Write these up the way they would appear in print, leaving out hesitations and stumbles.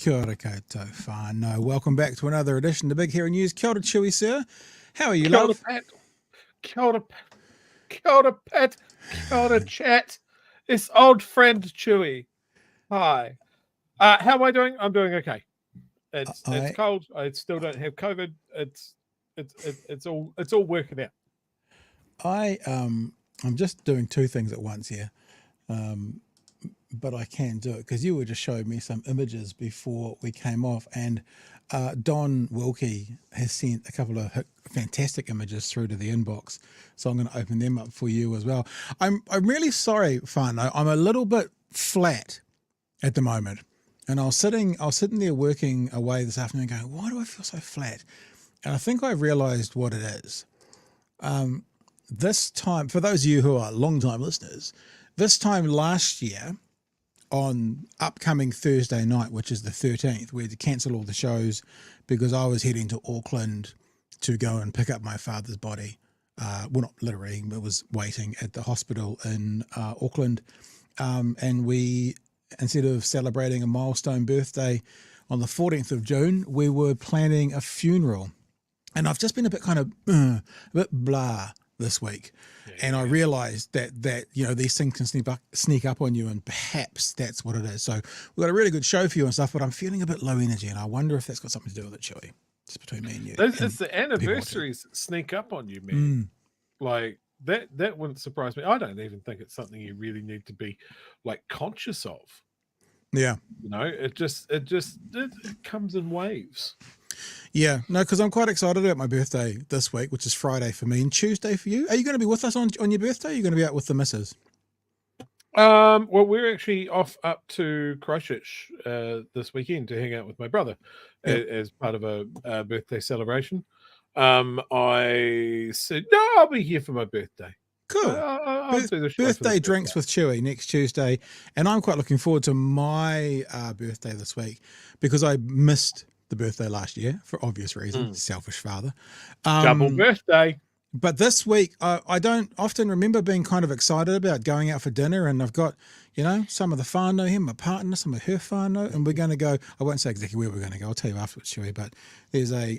Kia ora koutou whānau. Welcome back to another edition of Big Hero News. Kia ora, Chewy, sir. How are you, Kia ora, love? Pat. Kia ora, Kia ora, Pat. Kia ora, chat. It's old friend Chewy. Hi. How am I doing? I'm doing okay. It's cold. I still don't have COVID. It's all working out. I'm just doing two things at once here. But I can do it because you were just showing me some images before we came off, and Don Wilkie has sent a couple of fantastic images through to the inbox, so I'm going to open them up for you as well. I'm really sorry, Whānau. I'm a little bit flat at the moment, and I was sitting there working away this afternoon going, why do I feel so flat? And I think I realised what it is. This time, for those of you who are long-time listeners, this time last year, on upcoming Thursday night, which is the 13th, we had to cancel all the shows because I was heading to Auckland to go and pick up my father's body. Well, not literally, but was waiting at the hospital in Auckland. And we, instead of celebrating a milestone birthday on the 14th of June, we were planning a funeral. And I've just been a bit kind of, a bit blah this week. And I realized that you know, these things can sneak up on you, and perhaps that's what it is. So we've got a really good show for you and stuff, but I'm feeling a bit low energy, and I wonder if that's got something to do with it, Chewy. Just between me and you. It's the anniversaries sneak up on you, man. Like that wouldn't surprise me. I don't even think it's something you really need to be like conscious of. Yeah. You know, it comes in waves. Yeah, no, because I'm quite excited about my birthday this week, which is Friday for me and Tuesday for you. Are you going to be with us on your birthday? Or are you going to be out with the missus? Well, we're actually off up to Christchurch this weekend to hang out with my brother as part of a birthday celebration. I said, no, I'll be here for my birthday. Cool. I'll do the birthday drinks with Chewy next Tuesday. And I'm quite looking forward to my birthday this week because I missed the birthday last year for obvious reasons. Selfish father. Double birthday. But this week, I don't often remember being kind of excited about going out for dinner, and I've got, you know, some of the whānau here, my partner, some of her whānau, and we're going to go, I won't say exactly where we're going to go, I'll tell you afterwards, Chewy, but there's a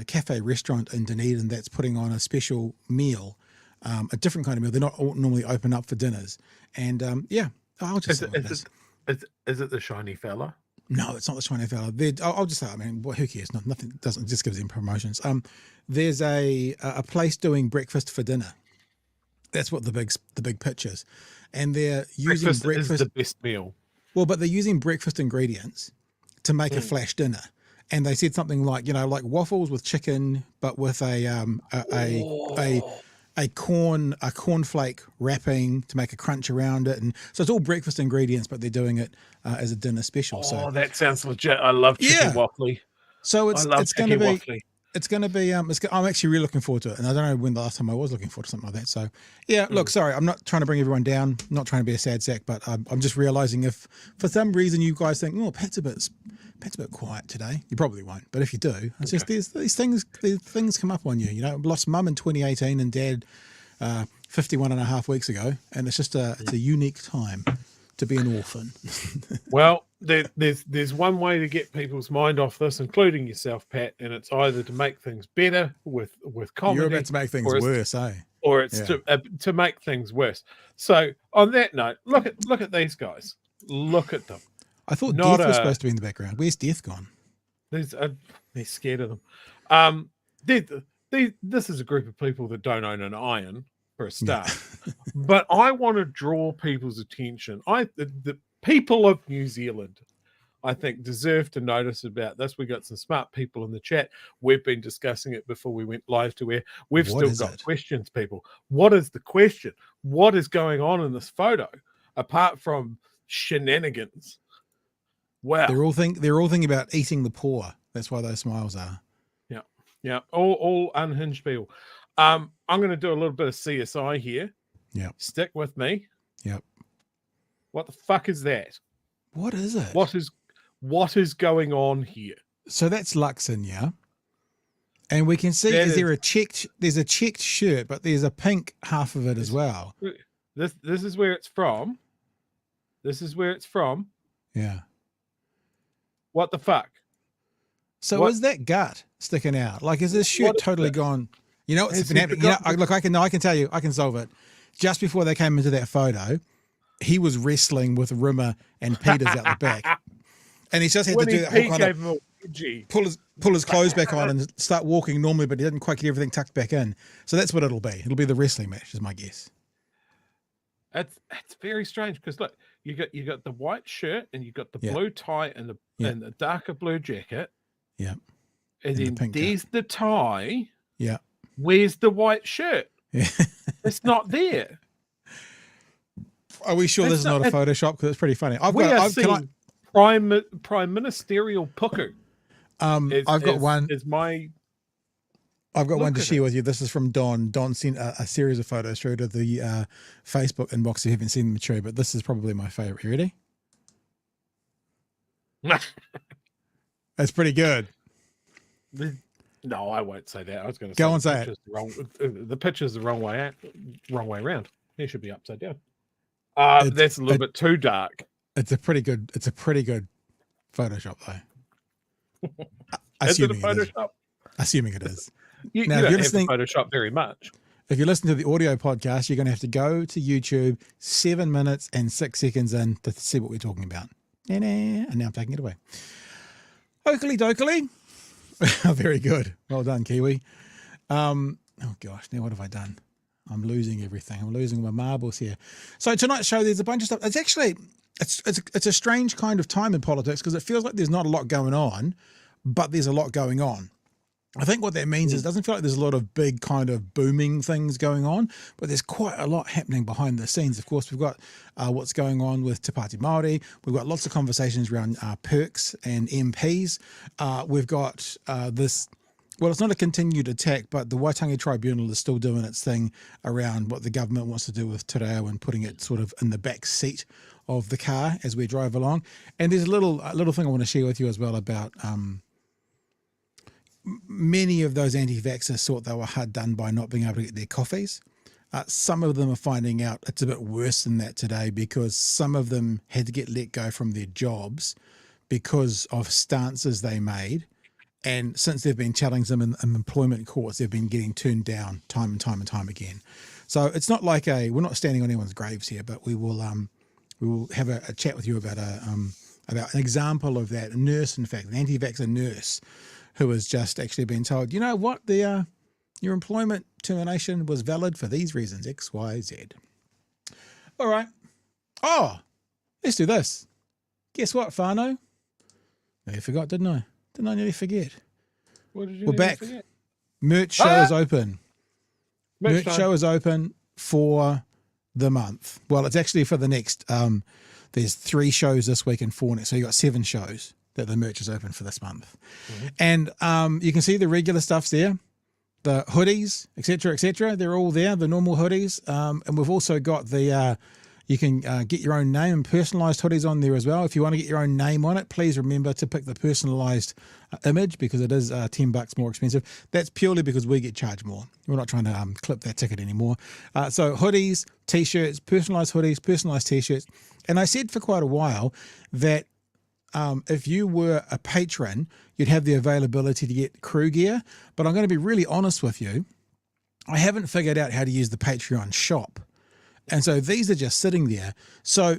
cafe restaurant in Dunedin that's putting on a special meal, a different kind of meal. They're not normally open up for dinners. And yeah, I'll just say what it is. Is it the shiny fella? No, it's not the shiny fella. I'll just say, I mean, who cares? Nothing doesn't, just gives them promotions. There's a place doing breakfast for dinner. That's what the big pitch is, and they're using breakfast is the best meal. Well, but they're using breakfast ingredients to make a flash dinner, and they said something like, you know, like waffles with chicken, but with a cornflake wrapping to make a crunch around it, and so it's all breakfast ingredients, but they're doing it as a dinner special. So that sounds legit. I love chicken waffly. So it's going to be I'm actually really looking forward to it, and I don't know when the last time I was looking forward to something like that. So yeah, look, sorry, I'm not trying to bring everyone down, I'm not trying to be a sad sack, but I'm just realizing if for some reason you guys think, oh, Pat's a bit quiet today, you probably won't, but if you do, it's just these things come up on you. You know, lost mum in 2018 and dad 51 and a half weeks ago, and it's just it's a unique time to be an orphan. Well, there's one way to get people's mind off this, including yourself, Pat, and it's either to make things better with comedy. You're about to make things worse, eh? Or it's to make things worse. So on that note, look at these guys. Look at them. I thought Death was supposed to be in the background. Where's Death gone? They're scared of them. This is a group of people that don't own an iron, for a start. But I want to draw people's attention. The people of New Zealand, I think, deserve to notice about this. We got some smart people in the chat. We've been discussing it before we went live to air. We've still got questions, people. What is the question? What is going on in this photo, apart from shenanigans? Wow. They're all thinking about eating the poor. That's why those smiles are. Yeah. All unhinged people. I'm going to do a little bit of CSI here. Yeah. Stick with me. Yep. What the fuck is that? What is it? What is going on here? So that's Luxon, yeah. And we can see there's a checked shirt, but there's a pink half of it as well. This is where it's from. Yeah. What the fuck? So What- is that gut sticking out? Like, is this shirt What is totally this? gone? You know what's Has been he happening? You know, forgotten- look, I can tell you, I can solve it. Just before they came into that photo, he was wrestling with Rimmer and Peters out the back. And he's just had to do that whole Pete kind gave of him a wedgie. pull his clothes back on and start walking normally, but he didn't quite get everything tucked back in. So that's what it'll be. It'll be the wrestling match, is my guess. It's very strange because look, you got the white shirt and you got the Yeah. blue tie and Yeah. the darker blue jacket. Yeah. And the then pink there's the tie. Yeah. Where's the white shirt? Yeah. It's not there. Are we sure It's this is not a Photoshop? Because it's pretty funny. We are seeing prime ministerial puku. I've got one. Is my I've got Look one to at share with you. This is from Don. Don sent a series of photos through to the Facebook inbox. If you haven't seen them through, but this is probably my favorite. You ready? That's pretty good. No, I won't say that. I was going to Go and say it. The picture's the wrong way around. It should be upside down. It's- That's a little bit too dark. It's a pretty good Photoshop though. Is it a Assuming it is. Photoshop? Assuming it is. You Now, if don't you're have to listening- Photoshop very much. If you listen to the audio podcast, you're going to have to go to YouTube 7 minutes and 6 seconds in to see what we're talking about. And now I'm taking it away. Oakley dokley. Very good. Well done, Kiwi. Oh gosh, now what have I done? I'm losing everything. I'm losing my marbles here. So tonight's show, there's a bunch of stuff. It's actually, it's a strange kind of time in politics because it feels like there's not a lot going on, but there's a lot going on. I think what that means is it doesn't feel like there's a lot of big kind of booming things going on, but there's quite a lot happening behind the scenes. Of course, we've got what's going on with Te Pāti Māori. We've got lots of conversations around perks and MPs. We've got this, well, it's not a continued attack, but the Waitangi Tribunal is still doing its thing around what the government wants to do with Te Reo and putting it sort of in the back seat of the car as we drive along. And there's a little thing I want to share with you as well about many of those anti-vaxxers thought they were hard done by not being able to get their coffees. Some of them are finding out it's a bit worse than that today because some of them had to get let go from their jobs because of stances they made. And since they've been challenging them in employment courts, they've been getting turned down time and time and time again. So it's not like we're not standing on anyone's graves here, but we will have a chat with you about an example of that. A nurse, in fact, an anti-vaxxer nurse who has just actually been told, you know what, your employment termination was valid for these reasons, X, Y, Z. All right. Oh, let's do this. Guess what, Whānau? I forgot, didn't I? Didn't I nearly forget? What did you We're back. forget? Merch show is open. Merch time. show is open for the month. Well, it's actually for the next, there's 3 shows this week and 4 next. So you got 7 shows that the merch is open for this month. Mm-hmm. And you can see the regular stuff's there. The hoodies, etc. They're all there, the normal hoodies. And we've also got the, you can get your own name and personalised hoodies on there as well. If you want to get your own name on it, please remember to pick the personalised image because it is $10 more expensive. That's purely because we get charged more. We're not trying to clip that ticket anymore. So hoodies, T-shirts, personalised hoodies, personalised T-shirts. And I said for quite a while that if you were a patron, you'd have the availability to get crew gear. But I'm going to be really honest with you. I haven't figured out how to use the Patreon shop. And so these are just sitting there. So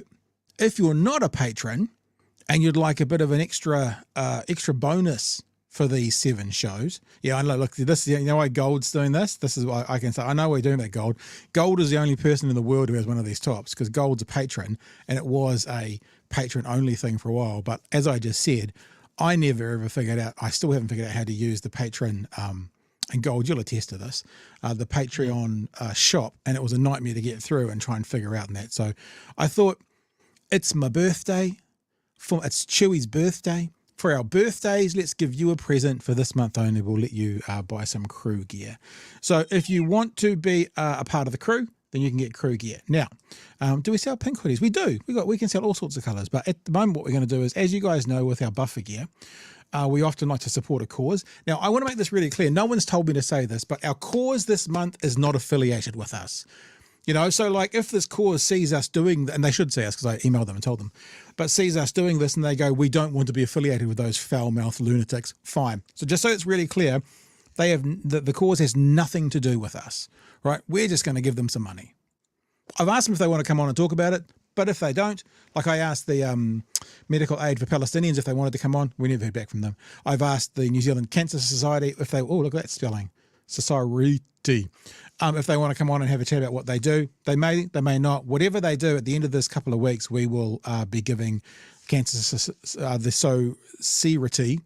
if you're not a patron and you'd like a bit of an extra bonus for these 7 shows. Yeah, I know, look, this, you know why Gold's doing this? This is what I can say. I know we're doing that, Gold. Gold is the only person in the world who has one of these tops because Gold's a patron and it was a patron-only thing for a while. But as I just said, I never ever figured out, I still haven't figured out how to use the patron, and Gold, you'll attest to this, the Patreon shop, and it was a nightmare to get through and try and figure out that. So I thought, it's my birthday, it's Chewy's birthday. For our birthdays, let's give you a present for this month only. We'll let you buy some crew gear. So if you want to be a part of the crew, then you can get crew gear. Now, do we sell pink hoodies? We do. We can sell all sorts of colours. But at the moment, what we're going to do is, as you guys know, with our buffer gear, we often like to support a cause. Now, I want to make this really clear. No one's told me to say this, but our cause this month is not affiliated with us. You know, so like if this cause sees us doing, and they should see us because I emailed them and told them, but sees us doing this and they go, we don't want to be affiliated with those foul-mouthed lunatics, fine. So just so it's really clear, they have the cause has nothing to do with us, right? We're just going to give them some money. I've asked them if they want to come on and talk about it, but if they don't, like I asked the Medical Aid for Palestinians if they wanted to come on, we never heard back from them. I've asked the New Zealand Cancer Society if they, oh, look at that spelling, Society. If they want to come on and have a chat about what they do, they may not. Whatever they do, at the end of this couple of weeks, we will be giving Cancer the Society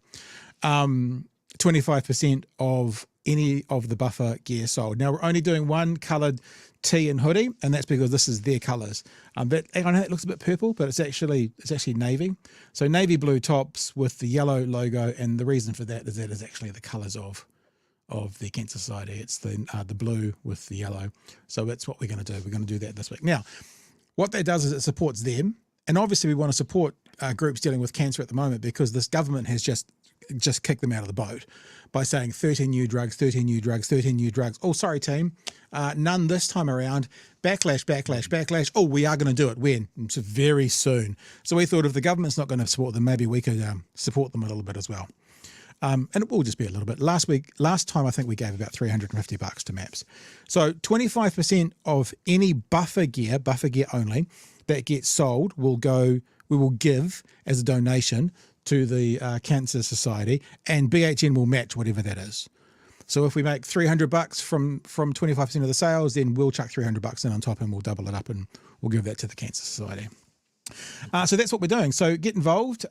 25% of any of the buffer gear sold. Now we're only doing one coloured tee and hoodie, and that's because this is their colours. But I know it looks a bit purple, but it's actually navy. So navy blue tops with the yellow logo, and the reason for that is actually the colours of the Cancer Society. It's the blue with the yellow. So that's what we're going to do. We're going to do that this week. Now, what that does is it supports them. And obviously we want to support groups dealing with cancer at the moment because this government has just kicked them out of the boat by saying 13 new drugs, 13 new drugs, 13 new drugs. Oh, sorry, team. None this time around. Backlash. Oh, we are going to do it. When? It's very soon. So we thought if the government's not going to support them, maybe we could support them a little bit as well. And it will just be a little bit. Last time, I think we gave about $350 to MAPS. So 25% of any buffer gear only, that gets sold we will give as a donation to the Cancer Society, and BHN will match whatever that is. So if we make $300 from 25% of the sales, then we'll chuck $300 in on top and we'll double it up and we'll give that to the Cancer Society. So that's what we're doing. So get involved.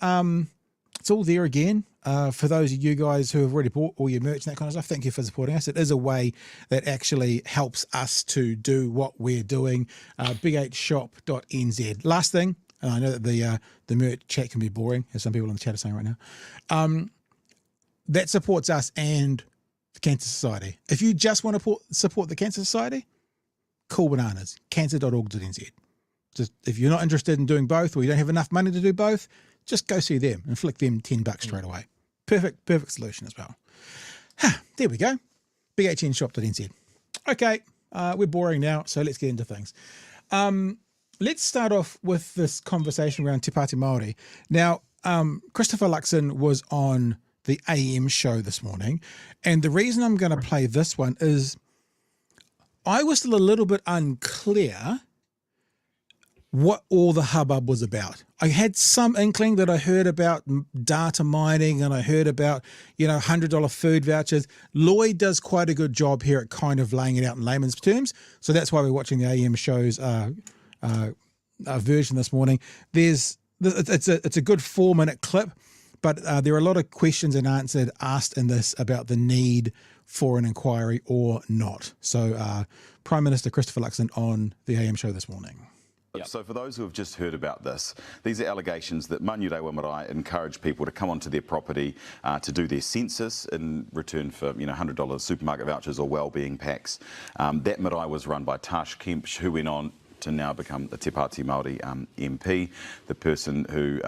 It's all there again. For those of you guys who have already bought all your merch and that kind of stuff, thank you for supporting us. It is a way that actually helps us to do what we're doing. bighshop.nz. Last thing, and I know that the merch chat can be boring, as some people in the chat are saying right now. That supports us and the Cancer Society. If you just want to support the Cancer Society, cool bananas. Cancer.org.nz. Just if you're not interested in doing both, or you don't have enough money to do both, just go see them and flick them $10 straight away. Perfect solution as well. There we go. bihnshop.nz. Okay, we're boring now, so let's get into things. Let's start off with this conversation around Te Pāti Māori. Now, Christopher Luxon was on the AM show this morning, and the reason I'm going to play this one is I was still a little bit unclear what all the hubbub was about. I had some inkling that I heard about data mining and I heard about, $100 food vouchers. Lloyd does quite a good job here at kind of laying it out in layman's terms. So that's why we're watching the AM show's version this morning. It's a good 4-minute clip, but there are a lot of questions and answers asked in this about the need for an inquiry or not. So Prime Minister Christopher Luxon on the AM show this morning. Yep. So for those who have just heard about this, these are allegations that Manurewa Marae encourage people to come onto their property to do their census in return for $100 supermarket vouchers or wellbeing packs. That marae was run by Tash Kempsh, who went on to now become the Te Pāti Māori MP. The person who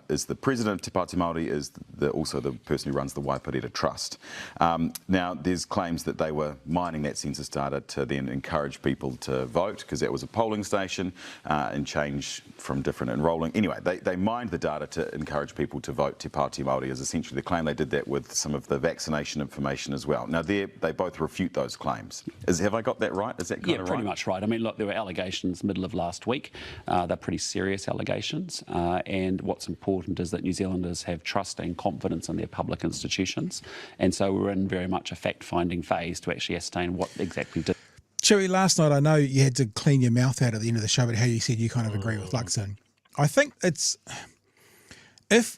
is the president of Te Pāti Māori is also the person who runs the Waipareta Trust. Now, there's claims that they were mining that census data to then encourage people to vote, because that was a polling station and change from different enrolling. Anyway, they mined the data to encourage people to vote Te Pāti Māori is essentially the claim. They did that with some of the vaccination information as well. Now, they both refute those claims. Have I got that right? Is that kind of right? Yeah, pretty much right. I mean, look, there were allegations middle of last week. They're pretty serious allegations, and what's important is that New Zealanders have trust and confidence in their public institutions, and so we're in very much a fact-finding phase to actually ascertain what exactly did. Chewy, last night I know you had to clean your mouth out at the end of the show, but how you said you kind of agree with Luxon. I think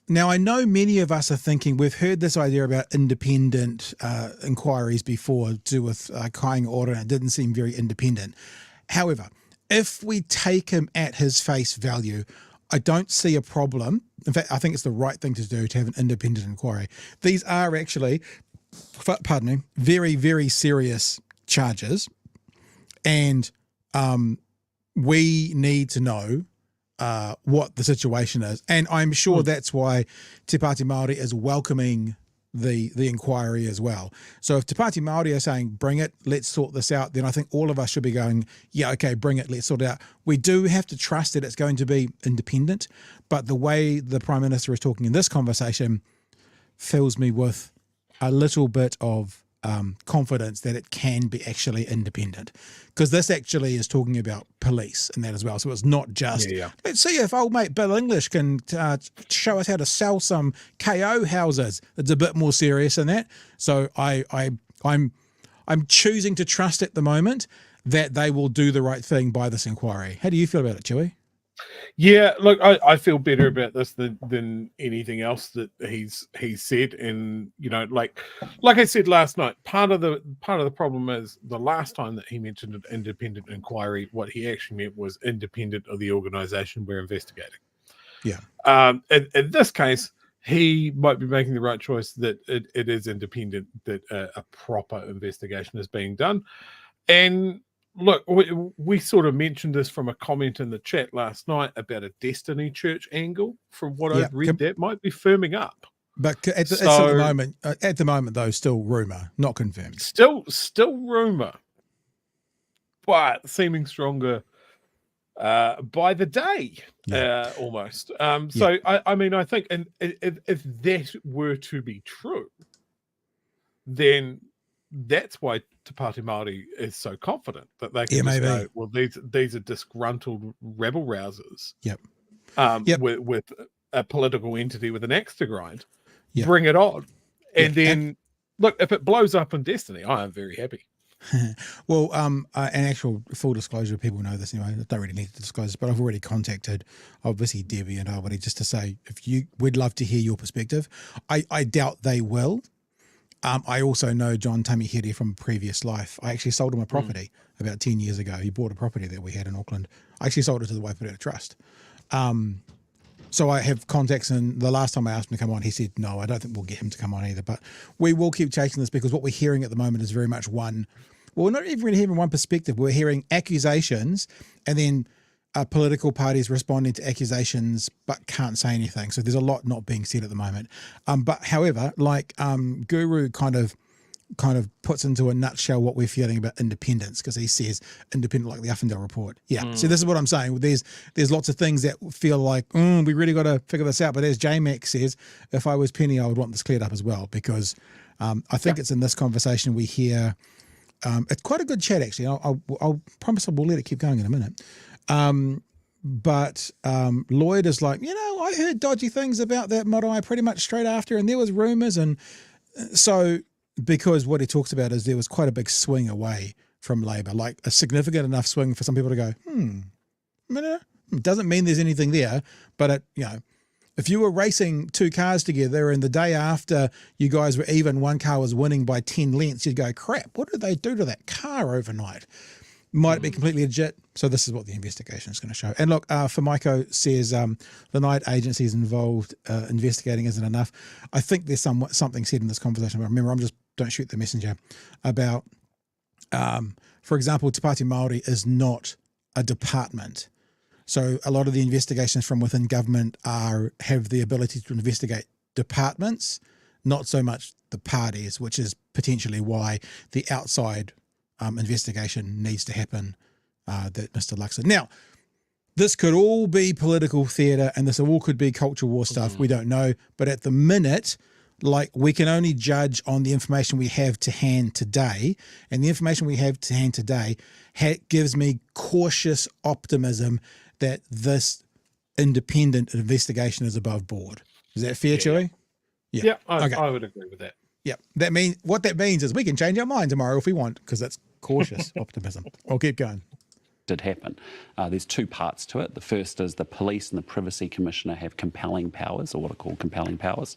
now I know many of us are thinking, we've heard this idea about independent inquiries before to do with Kāinga Ora, and it didn't seem very independent. However, if we take him at his face value, I don't see a problem. In fact, I think it's the right thing to do to have an independent inquiry. These are actually, pardon me, very, very serious charges, and we need to know what the situation is. And I'm sure that's why Te Pāti Māori is welcoming the inquiry as well. So if Te Pāti Māori are saying, bring it, let's sort this out, then I think all of us should be going, yeah, okay, bring it, let's sort it out. We do have to trust that it's going to be independent, but the way the Prime Minister is talking in this conversation fills me with a little bit of confidence that it can be actually independent, because this actually is talking about police and that as well. So it's not just let's see if old mate Bill English can show us how to sell some KO houses. It's a bit more serious than that. So I'm choosing to trust at the moment that they will do the right thing by this inquiry. How do you feel about it, Chewy? Yeah, look, I feel better about this than anything else that he's said, and like I said last night, part of the problem is the last time that he mentioned an independent inquiry, what he actually meant was independent of the organisation we're investigating. Yeah. In this case, he might be making the right choice that it is independent, that a proper investigation is being done, and. Look, we sort of mentioned this from a comment in the chat last night about a Destiny Church angle. From what I've read, that might be firming up. But at the moment, though, still rumour, not confirmed. Still rumour, but seeming stronger by the day, almost. So I mean, I think, and if that were to be true, then that's why Te Pāti Māori is so confident that they can just go, well, these are disgruntled rebel rousers. With a political entity with an axe to grind. Bring it on. And then, look, if it blows up in Destiny, I am very happy. Well, an actual full disclosure, people know this anyway, I don't really need to disclose this, but I've already contacted, obviously, Debbie and everybody just to say, we'd love to hear your perspective. I doubt they will. I also know John Tamihere from a previous life. I actually sold him a property about 10 years ago. He bought a property that we had in Auckland. I actually sold it to the Waitangi Trust. So I have contacts, and the last time I asked him to come on, he said, no, I don't think we'll get him to come on either. But we will keep chasing this, because what we're hearing at the moment is very much we're not even really hearing one perspective. We're hearing accusations and then political parties responding to accusations but can't say anything. So there's a lot not being said at the moment. But however, like Guru kind of puts into a nutshell what we're feeling about independence, because he says independent like the Uffendale report. So this is what I'm saying. There's lots of things that feel like we really got to figure this out. But as J-Mac says, if I was Penny, I would want this cleared up as well, because I think it's in this conversation we hear. It's quite a good chat, actually. I'll promise we'll let it keep going in a minute. But Lloyd is like, I heard dodgy things about that marae pretty much straight after, and there was rumours, and so because what he talks about is there was quite a big swing away from Labor, like a significant enough swing for some people to go, it doesn't mean there's anything there, but if you were racing two cars together and the day after you guys were even, one car was winning by 10 lengths, you'd go, crap, what did they do to that car overnight? Might it be completely legit? So this is what the investigation is going to show. And look, Formico says the night agencies involved investigating isn't enough. I think there's something said in this conversation. But remember, don't shoot the messenger, about, for example, Te Pāti Māori is not a department. So a lot of the investigations from within government have the ability to investigate departments, not so much the parties, which is potentially why the outside investigation needs to happen, that Mr. Luxon. Now, this could all be political theatre, and this all could be culture war stuff. We don't know. But at the minute, we can only judge on the information we have to hand today. And the information we have to hand today gives me cautious optimism that this independent investigation is above board. Is that fair, Chewy? Yeah, I would agree with that. Yeah, what that means is we can change our mind tomorrow if we want, because that's cautious optimism. I'll keep going. Did happen. There's two parts to it. The first is the police and the Privacy Commissioner have compelling powers, or what are called compelling powers,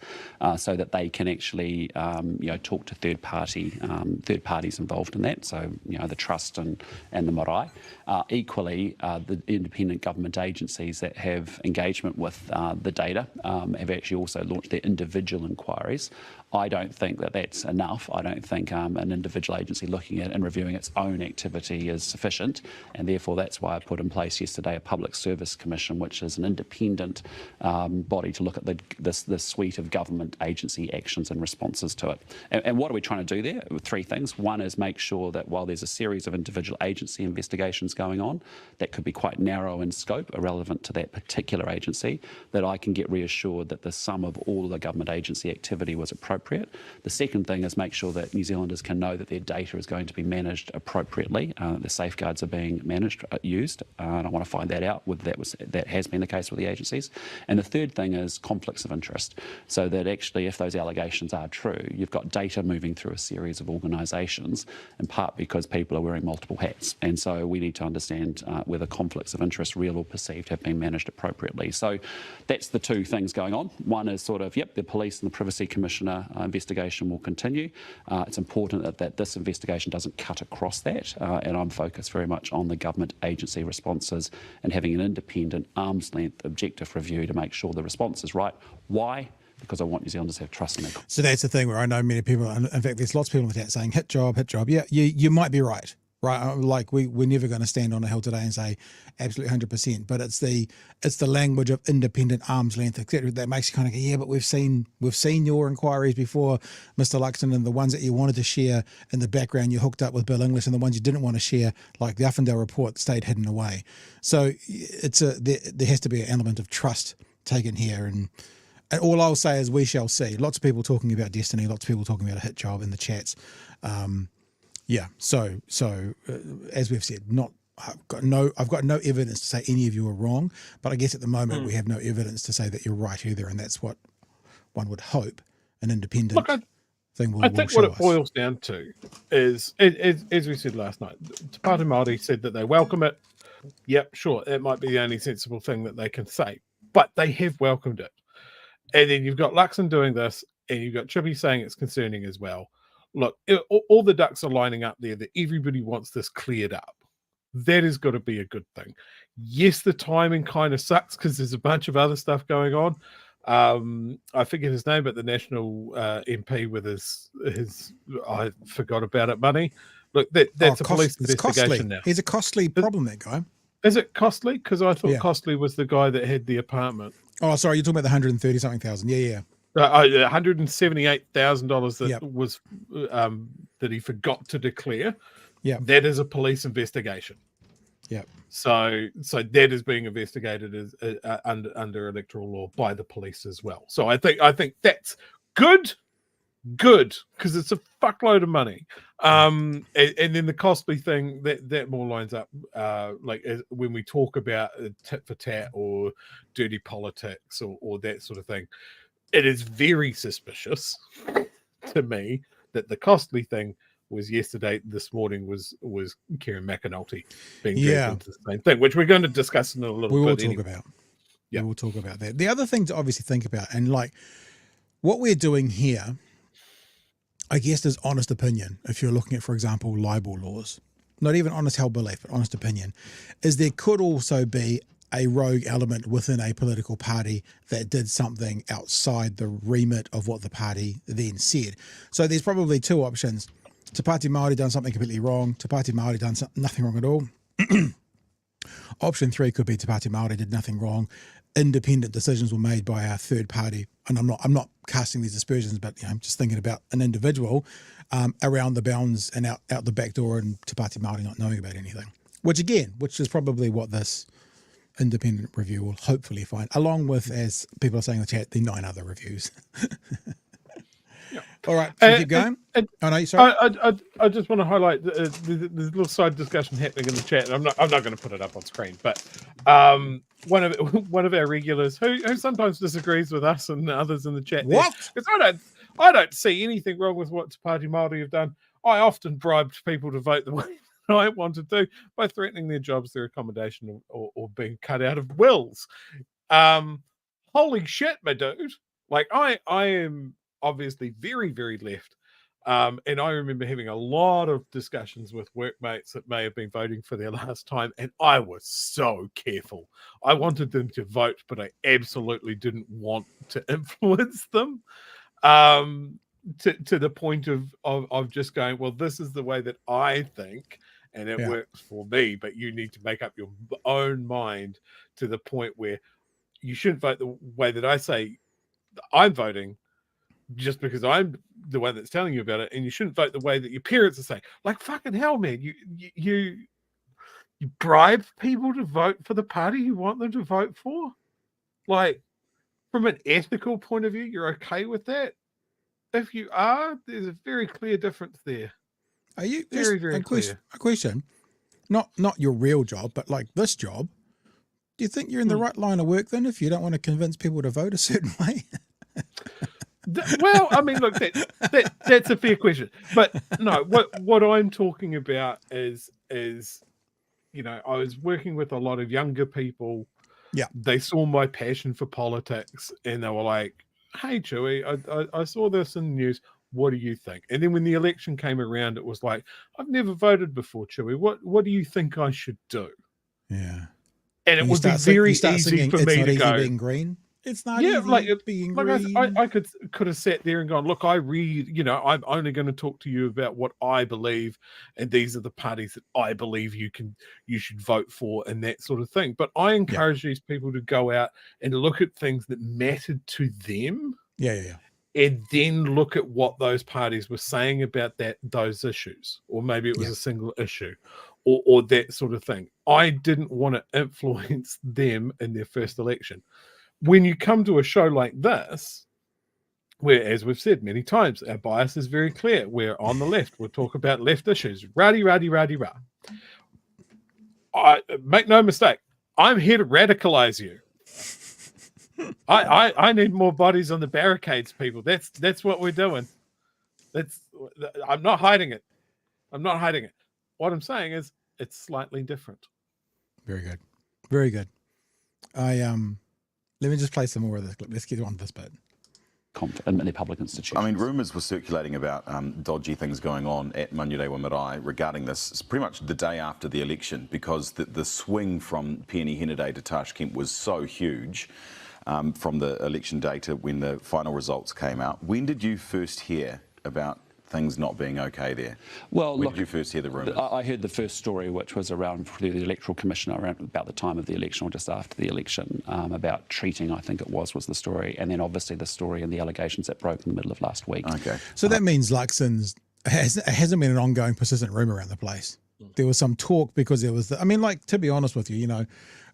so that they can actually, talk to third parties involved in that. So, the trust and the marae. Equally, the independent government agencies that have engagement with the data have actually also launched their individual inquiries. I don't think that that's enough. I don't think an individual agency looking at and reviewing its own activity is sufficient, and therefore therefore that's why I put in place yesterday a Public Service Commission, which is an independent body to look at this suite of government agency actions and responses to it. And what are we trying to do there? Three things. One is make sure that while there's a series of individual agency investigations going on that could be quite narrow in scope, irrelevant to that particular agency, that I can get reassured that the sum of all of the government agency activity was appropriate. The second thing is make sure that New Zealanders can know that their data is going to be managed appropriately, the safeguards are being managed, used, and I want to find that out whether that has been the case with the agencies. And the third thing is conflicts of interest, so that actually if those allegations are true, you've got data moving through a series of organisations, in part because people are wearing multiple hats, and so we need to understand whether conflicts of interest, real or perceived, have been managed appropriately. So that's the two things going on. One is sort of, the police and the Privacy Commissioner investigation will continue. It's important that this investigation doesn't cut across that, and I'm focused very much on the government agency responses and having an independent, arm's-length, objective review to make sure the response is right. Why? Because I want New Zealanders to have trust in their... So that's the thing where I know many people, in fact, there's lots of people in the chat saying, hit job. Yeah, you might be right. Right, like we're never going to stand on a hill today and say absolutely 100%. But it's the language of independent, arm's length, etc. That makes you kind of go, yeah, but we've seen your inquiries before, Mr. Luxon, and the ones that you wanted to share in the background you hooked up with Bill English, and the ones you didn't want to share, like the Uffindale report, stayed hidden away. So there has to be an element of trust taken here, and all I'll say is we shall see. Lots of people talking about destiny, lots of people talking about a hit job in the chats. Yeah, so as we've said, I've got no evidence to say any of you are wrong, but I guess at the moment we have no evidence to say that you're right either, and that's what one would hope an independent thing will show us. I think what it boils down to is, as we said last night, Te Pāti Māori said that they welcome it. Yep, sure, it might be the only sensible thing that they can say, but they have welcomed it. And then you've got Luxon doing this, and you've got Chippy saying it's concerning as well. Look, all the ducks are lining up there that everybody wants this cleared up. That has got to be a good thing. Yes, the timing kind of sucks because there's a bunch of other stuff going on. I forget his name, but the national MP with his I forgot about it money. Look, that's a police investigation now. He's a costly problem, that guy. Is it costly? Because I thought Costly was the guy that had the apartment. Oh, sorry, you're talking about the 130-something thousand. Yeah. $178,000 that was that he forgot to declare. Yeah, that is a police investigation. Yeah, so that is being investigated as under electoral law by the police as well. So I think that's good because it's a fuckload of money. And then the costly thing that more lines up like when we talk about tit for tat or dirty politics or that sort of thing. It is very suspicious to me that the costly thing was this morning was Kieran McAnulty being dragged into the same thing, which we're going to discuss in a little bit. We will talk about. Yeah, we'll talk about that. The other thing to obviously think about, and like what we're doing here, I guess, is honest opinion. If you're looking at, for example, libel laws, not even honest held belief, but honest opinion, is there could also be a rogue element within a political party that did something outside the remit of what the party then said. So there's probably two options. Te Pāti Māori done something completely wrong. Te Pāti Māori done nothing wrong at all. Option 3 could be Te Pāti Māori did nothing wrong. Independent decisions were made by a third party. And I'm not casting these aspersions, but I'm just thinking about an individual around the bounds and out the back door, and Te Pāti Māori not knowing about anything. Which is probably what this independent review will hopefully find, along with, as people are saying in the chat, the 9 other reviews. All right, so keep going. Sorry. I just want to highlight there's a little side discussion happening in the chat, and I'm not going to put it up on screen, but one of our regulars who sometimes disagrees with us and others in the chat. What? Because I don't see anything wrong with what Te Pāti Māori have done. I often bribed people to vote the way I wanted to by threatening their jobs, their accommodation, or being cut out of wills. Holy shit, my dude! Like I am obviously very, very left, and I remember having a lot of discussions with workmates that may have been voting for their last time, and I was so careful. I wanted them to vote, but I absolutely didn't want to influence them. To the point of just going, well, this is the way that I think, and it Yeah. works for me, but you need to make up your own mind to the point where you shouldn't vote the way that I say I'm voting just because I'm the one that's telling you about it, and you shouldn't vote the way that your parents are saying. Like, fucking hell, man, you bribe people to vote for the party you want them to vote for? Like, from an ethical point of view, you're okay with that? If you are, there's a very clear difference there. Are you Very, just very clear. a question? Not your real job, but like this job. Do you think you're in the right line of work then if you don't want to convince people to vote a certain way? Well, I mean, look, that's a fair question. But no, what I'm talking about is I was working with a lot of younger people. Yeah. They saw my passion for politics and they were like, hey, Chewy, I saw this in the news. What do you think? And then when the election came around, it was like, I've never voted before, Chewy. What do you think I should do? Yeah. And it would be very easy singing, for it's me not to easy go. being green. It's not Yeah, easy being green. I could have sat there and gone, look, I read, I'm only going to talk to you about what I believe, and these are the parties that I believe you should vote for, and that sort of thing. But I encourage these people to go out and look at things that mattered to them. Yeah. And then look at what those parties were saying about those issues, or maybe it was a single issue, or that sort of thing. I didn't want to influence them in their first election. When you come to a show like this, where, as we've said many times, our bias is very clear. We're on the left. We'll talk about left issues. Rah. Make no mistake. I'm here to radicalize you. I need more bodies on the barricades, people. That's what we're doing. I'm not hiding it. What I'm saying is it's slightly different. Very good. Let me just play some more of this clip. Let's get on to this bit. In the public institutions. I mean, rumours were circulating about dodgy things going on at Manurewa Marae regarding this. It's pretty much the day after the election, because the swing from Peony Hennaday to Tash Kemp was so huge from the election day to when the final results came out. When did you first hear about things not being okay there? Well, when did you first hear the rumours? I heard the first story, which was around through the Electoral Commission around about the time of the election or just after the election, about treating, I think it was the story, and then obviously the story and the allegations that broke in the middle of last week. Okay. So that means Luxon's hasn't been an ongoing, persistent rumour around the place. There was some talk because there was, to be honest with you,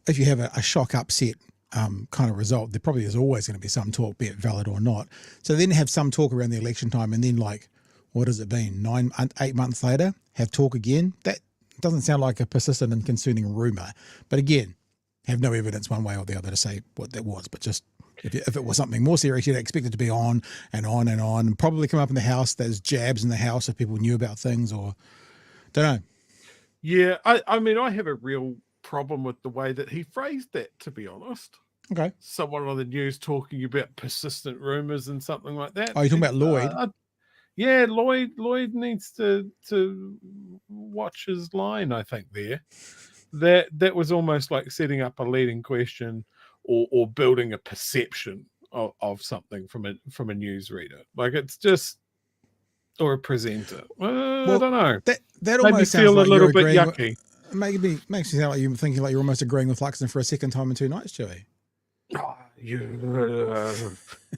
if you have a shock upset kind of result, there probably is always going to be some talk, be it valid or not. So then have some talk around the election time, and then what has it been, 8 months later, have talk again? That doesn't sound like a persistent and concerning rumour. But again, have no evidence one way or the other to say what that was. But just if it was something more serious, you'd expect it to be on and on and on, and probably come up in the house. There's jabs in the house if people knew about things, or don't know. Yeah, I mean, I have a real problem with the way that he phrased that, to be honest. Okay. Someone on the news talking about persistent rumours and something like that. Oh, you're talking about Lloyd? Yeah, Lloyd needs to watch his line, I think, there. That was almost like setting up a leading question or building a perception of something from a newsreader. Like, it's just, or a presenter. I don't know. That made me almost feel sounds like a little you're bit agreeing yucky. Makes me sound like you're thinking like you're almost agreeing with Luxon for a second time in 2 nights, Joey.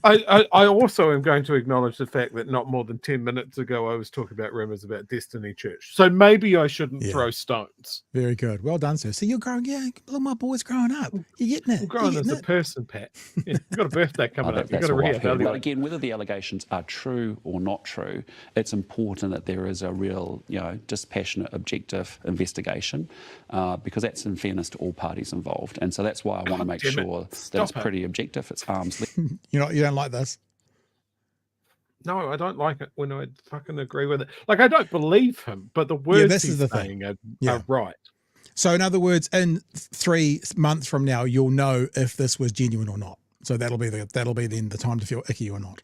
I also am going to acknowledge the fact that not more than 10 minutes ago I was talking about rumours about Destiny Church. So maybe I shouldn't throw stones. Very good. Well done, sir. See, you're growing, look, my boy's growing up. You're getting it. I'm growing as a person, Pat. Yeah, you've got a birthday coming up. You've got to reevaluate. But again, whether the allegations are true or not true, it's important that there is a real, dispassionate, objective investigation, because that's in fairness to all parties involved. And so that's why I want to make sure that it's pretty objective, it's arm's length. You don't like this? No, I don't like it when I fucking agree with it. Like, I don't believe him, but the words he's saying are right. So in other words, in 3 months from now, you'll know if this was genuine or not. So that'll be then the time to feel icky or not.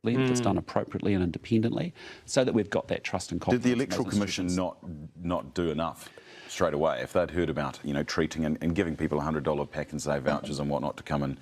If it's done appropriately and independently, so that we've got that trust and confidence. Did the Electoral Commission not do enough, straight away if they'd heard about, treating and giving people $100 pack and save vouchers and whatnot to come in?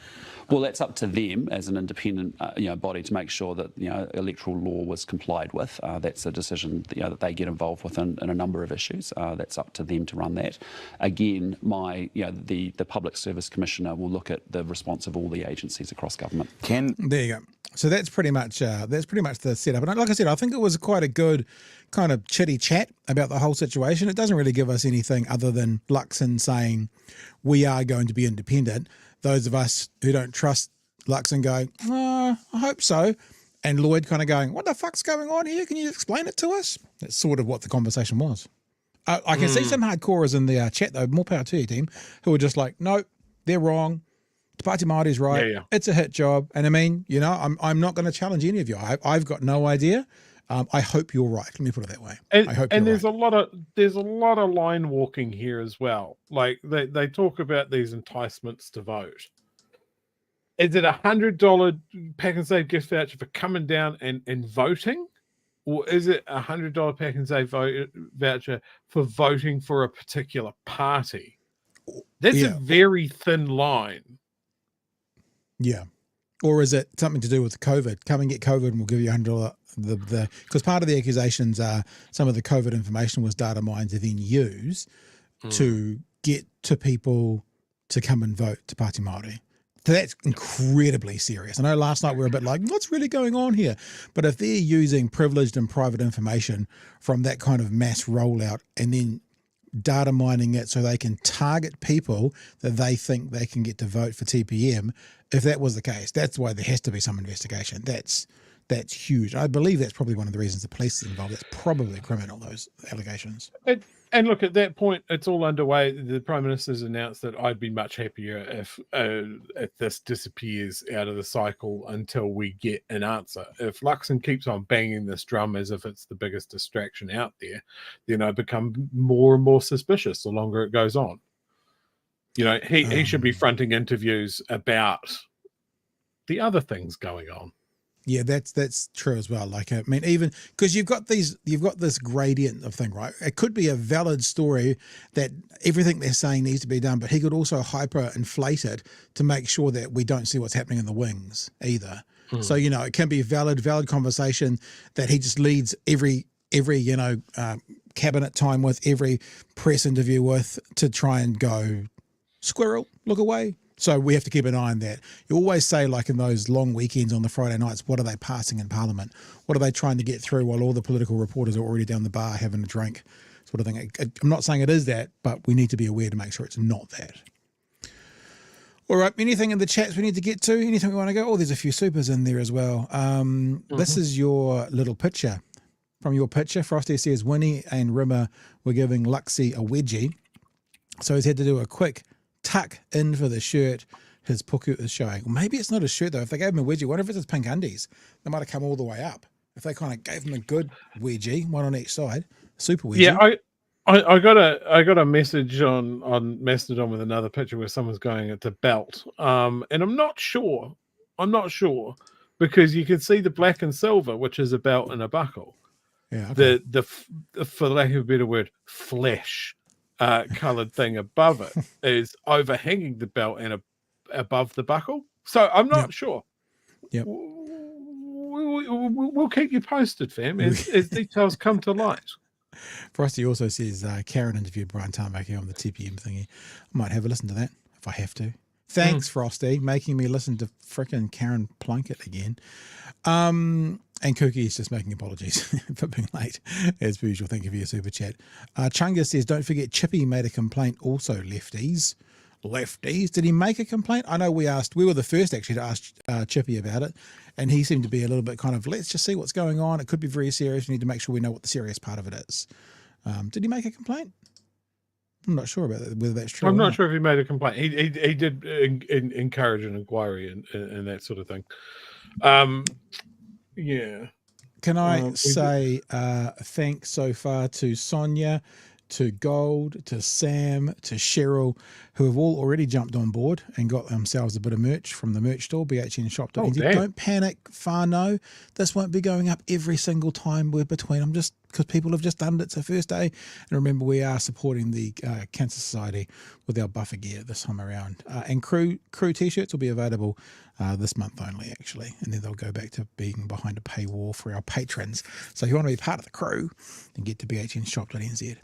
Well, that's up to them as an independent body to make sure that electoral law was complied with. That's a decision that they get involved with in a number of issues. That's up to them to run that. Again, the Public Service Commissioner will look at the response of all the agencies across government. There you go. So that's pretty much the setup. And like I said, I think it was quite a good kind of chitty chat about the whole situation. It doesn't really give us anything other than Luxon saying we are going to be independent. Those of us who don't trust Luxon going, I hope so. And Lloyd kind of going, what the fuck's going on here? Can you explain it to us? That's sort of what the conversation was. I can see some hardcorers in the chat, though, more power to you, team, who are just like, no, they're wrong. Te Pāti Māori's right. Yeah. It's a hit job. And I mean, I'm not going to challenge any of you. I've got no idea. I hope you're right. Let me put it that way. I hope and you're there's right. there's a lot of line walking here as well. Like they talk about these enticements to vote. Is it $100 pack and save gift voucher for coming down and voting? Or is it $100 pack and save voucher for voting for a particular party? That's a very thin line. Yeah. Or is it something to do with COVID? Come and get COVID and we'll give you $100. Because part of the accusations are some of the COVID information was data mined to then use to get to people to come and vote Te Pāti Māori. So that's incredibly serious. I know last night we were a bit like, what's really going on here? But if they're using privileged and private information from that kind of mass rollout and then data mining it so they can target people that they think they can get to vote for TPM, if that was the case, that's why there has to be some investigation. That's huge. I believe that's probably one of the reasons the police is involved. It's probably criminal, those allegations. And look, at that point, it's all underway. The Prime Minister's announced that I'd be much happier if this disappears out of the cycle until we get an answer. If Luxon keeps on banging this drum as if it's the biggest distraction out there, then I become more and more suspicious the longer it goes on. He should be fronting interviews about the other things going on. Yeah, that's true as well. Like, I mean, even because you've got this gradient of thing, right? It could be a valid story that everything they're saying needs to be done, but he could also hyper inflate it to make sure that we don't see what's happening in the wings either. So, it can be valid conversation that he just leads every cabinet time with, every press interview with, to try and go, squirrel, look away. So we have to keep an eye on that. You always say, like in those long weekends on the Friday nights, what are they passing in Parliament? What are they trying to get through while all the political reporters are already down the bar having a drink, sort of thing. I'm not saying it is that, but we need to be aware to make sure it's not that. All right, anything in the chats we need to get to? Anything we want to go? Oh, there's a few supers in there as well. This is your little picture. From your picture, Frosty says Winnie and Rimmer were giving Luxie a wedgie. So he's had to do a quick tuck in for the shirt his puku is showing. Well, maybe it's not a shirt though. If they gave him a wedgie, what if it's his pink undies? They might have come all the way up. If they kind of gave him a good wedgie, one on each side, super wedgie. Yeah, I got a message on Mastodon with another picture where someone's going at the belt. And I'm not sure because you can see the black and silver, which is a belt and a buckle. Yeah. Okay. The for lack of a better word, flesh coloured thing above it is overhanging the belt and above the buckle. So I'm not sure. Yep. We'll keep you posted, fam, as details come to light. Frosty also says Karen interviewed Brian Tamaki on the TPM thingy. I might have a listen to that if I have to. Thanks, Frosty, making me listen to frickin' Karen Plunkett again. And Kookie is just making apologies for being late, as per usual. Thank you for your super chat. Chunga says, don't forget Chippy made a complaint also, lefties. Lefties? Did he make a complaint? I know we were the first actually to ask Chippy about it, and he seemed to be a little bit kind of, let's just see what's going on. It could be very serious. We need to make sure we know what the serious part of it is. Did he make a complaint? I'm not sure about that, whether that's true. I'm not sure if he made a complaint. He did encourage an inquiry and that sort of thing. Yeah. Can I say thanks so far to Sonia, to Gold, to Sam, to Cheryl, who have all already jumped on board and got themselves a bit of merch from the merch store, bhnshop.nz. Don't panic, Whānau. This won't be going up every single time we're between. I'm just because people have just done it. It's their first day. And remember, we are supporting the Cancer Society with our buffer gear this time around. And crew T-shirts will be available this month only, actually. And then they'll go back to being behind a paywall for our patrons. So if you want to be part of the crew, then get to bhnshop.nz.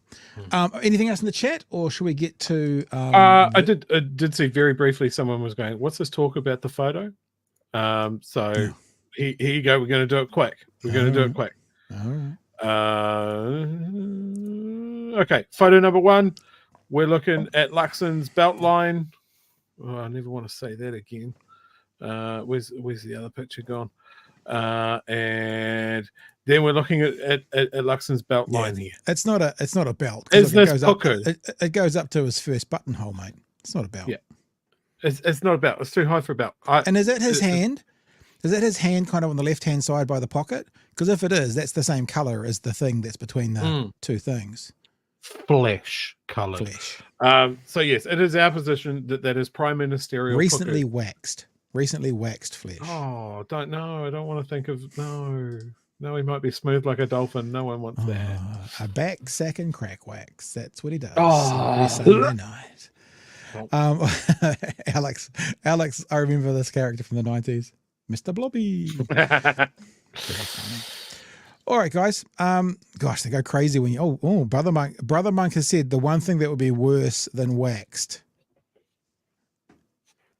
Anything else in the chat, or should we get to... I did see very briefly someone was going, what's this talk about the photo? So here you go. We're going to do it quick. We're going to do it quick. All right. Okay, photo number 1. We're looking at Luxon's belt line. Oh, I never want to say that again. Where's the other picture gone? And then we're looking at Luxon's belt line here. It's not a belt. Is this puku? It goes up to his first buttonhole, mate. It's not a belt. Yeah. It's not a belt. It's too high for a belt. And is that his hand? Is that his hand kind of on the left-hand side by the pocket? Because if it is, that's the same color as the thing that's between the two things. Flesh colored. Flesh. So yes, it is our position that is prime ministerial. Recently waxed flesh. Oh, don't know. I don't want to think of No, he might be smooth like a dolphin. No one wants that. A back, sack, and crack wax. That's what he does. Oh. Every Sunday night. Alex, I remember this character from the 90s. Mr. Blobby. Very funny. All right, guys. Gosh, they go crazy when you... Oh, Brother Monk has said the one thing that would be worse than waxed.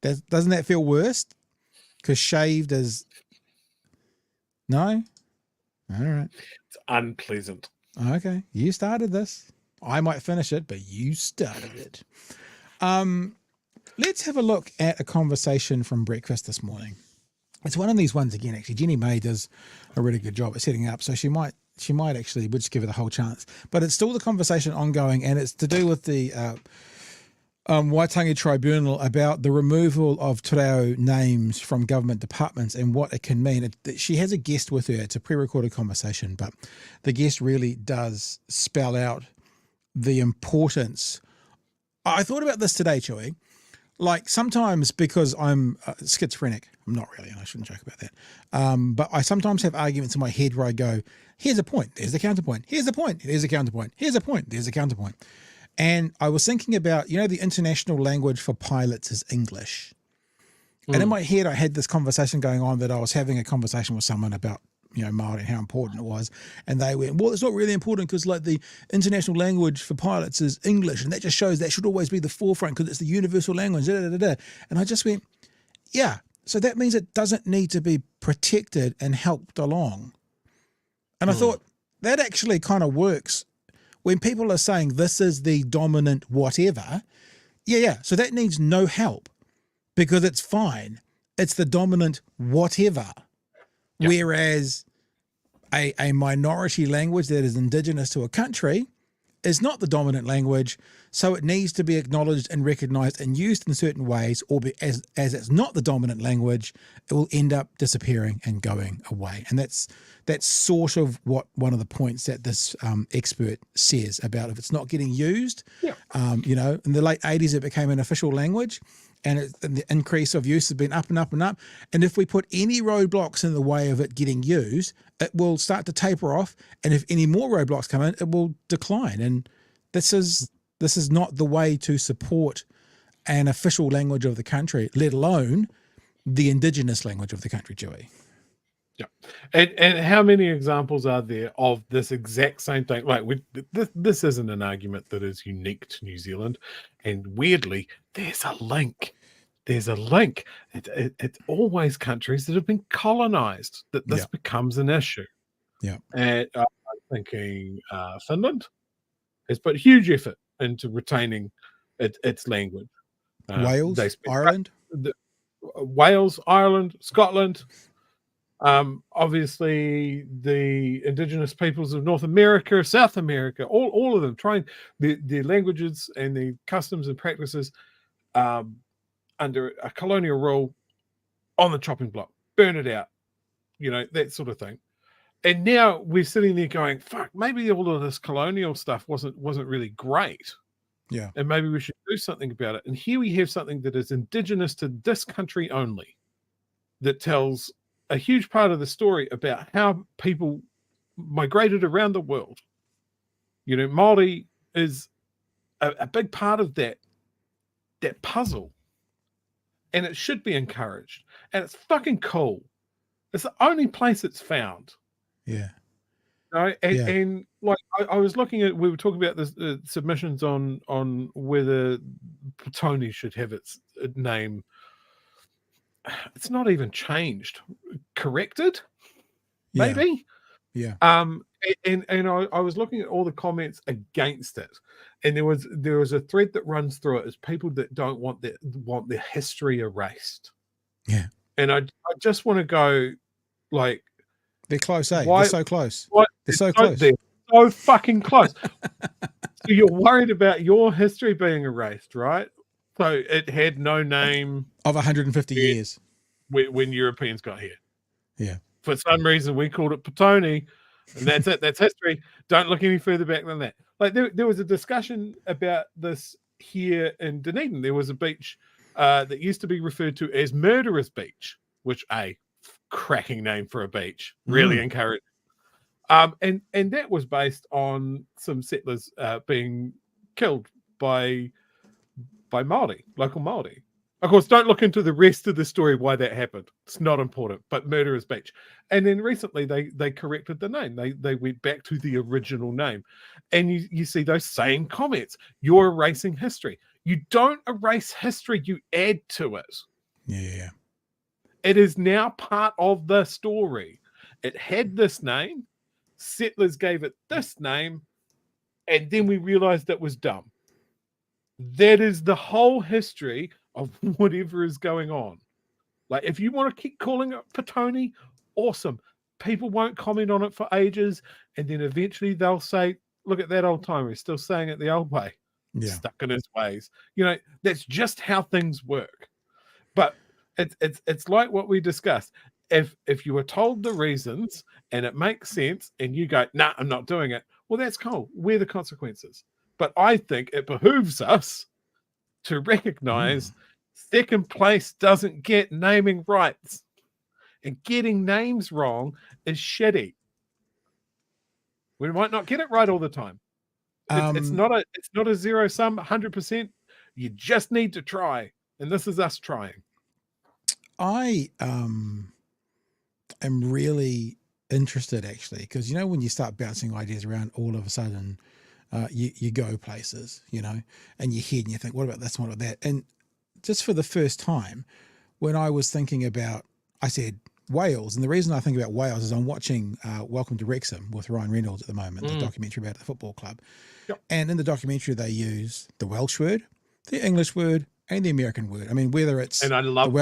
Doesn't that feel worse? Because shaved is... No? All right. It's unpleasant. Okay. You started this. I might finish it, but you started it. Let's have a look at a conversation from breakfast this morning. It's one of these ones again, actually. Jenny May does a really good job at setting up, so she might actually, we'll just give her the whole chance. But it's still the conversation ongoing, and it's to do with the Waitangi Tribunal about the removal of te reo names from government departments and what it can mean. She has a guest with her. It's a pre-recorded conversation, but the guest really does spell out the importance. I thought about this today, Chewy. Like sometimes, because I'm schizophrenic, I'm not really, and I shouldn't joke about that. But I sometimes have arguments in my head where I go, here's a point, there's a counterpoint, here's a point, there's a counterpoint, here's a point, there's a counterpoint. And I was thinking about, the international language for pilots is English. And in my head, I had this conversation going on that I was having a conversation with someone about, Māori and how important it was. And they went, well, it's not really important because like the international language for pilots is English. And that just shows that should always be the forefront because it's the universal language. And I just went, yeah. So that means it doesn't need to be protected and helped along. And I thought that actually kind of works when people are saying this is the dominant whatever. Yeah. So that needs no help because it's fine. It's the dominant whatever. Yep. Whereas a minority language that is indigenous to a country is not the dominant language, so it needs to be acknowledged and recognised and used in certain ways, or as it's not the dominant language, it will end up disappearing and going away. And that's sort of what one of the points that this expert says about if it's not getting used. Yeah. In the late 80s it became an official language, and the increase of use has been up and up and up. And if we put any roadblocks in the way of it getting used, it will start to taper off. And if any more roadblocks come in, it will decline. And this is not the way to support an official language of the country, let alone the indigenous language of the country, Joey. Yeah. And how many examples are there of this exact same thing? Like this isn't an argument that is unique to New Zealand. And weirdly, there's a link. It's always countries that have been colonized that this becomes an issue. Yeah. And I'm thinking Finland has put huge effort into retaining its language. Wales, Ireland? Wales, Ireland, Scotland. Obviously the indigenous peoples of North America, South America, all of them trying their languages and their customs and practices under a colonial rule on the chopping block, burn it out, that sort of thing. And now we're sitting there going, fuck, maybe all of this colonial stuff wasn't really great. Yeah. And maybe we should do something about it. And here we have something that is indigenous to this country only, that tells a huge part of the story about how people migrated around the world. You know, Māori is a big part of that puzzle, and it should be encouraged. And it's fucking cool. It's the only place it's found. Yeah. No, and like I was looking at, we were talking about the submissions on whether Petone should have its name. It's not even changed, corrected, maybe. Yeah. And I was looking at all the comments against it, and there was a thread that runs through it as people that don't want their history erased. Yeah. And I just want to go, like, they're close, eh? Why, they're so close. They're so close. They're so fucking close. So you're worried about your history being erased, right? So it had no name Of 150 years. when Europeans got here. Yeah. For some reason, we called it Petone, and that's it. That's history. Don't look any further back than that. Like there was a discussion about this here in Dunedin. There was a beach that used to be referred to as Murderers Beach, which cracking name for a beach, really encouraged. And that was based on some settlers being killed by Māori, local Māori. Of course, don't look into the rest of the story why that happened. It's not important, but Murderers Beach. And then recently they corrected the name. They went back to the original name. And you see those same comments. You're erasing history. You don't erase history, you add to it. Yeah. It is now part of the story. It had this name. Settlers gave it this name. And then we realized it was dumb. That is the whole history of whatever is going on. Like, if you want to keep calling it Petone, awesome. People won't comment on it for ages. And then eventually they'll say, look at that old timer. He's still saying it the old way. Yeah. Stuck in his ways. You know, that's just how things work. But it's like what we discussed. If you were told the reasons and it makes sense and you go, nah, I'm not doing it, well, that's cool. We're the consequences. But I think it behooves us to recognize second place doesn't get naming rights. And getting names wrong is shitty. We might not get it right all the time. It's not a zero sum 100%. You just need to try. And this is us trying. I am really interested, actually, because, you know, when you start bouncing ideas around, all of a sudden you go places, you know, and you hear and you think, what about this, what about that? And just for the first time, when I was thinking about, I said Wales, and the reason I think about Wales is I'm watching Welcome to Wrexham with Ryan Reynolds at the moment, the documentary about the football club. Yep. And in the documentary, they use the Welsh word, the English word, and the American word. I mean, whether it's I love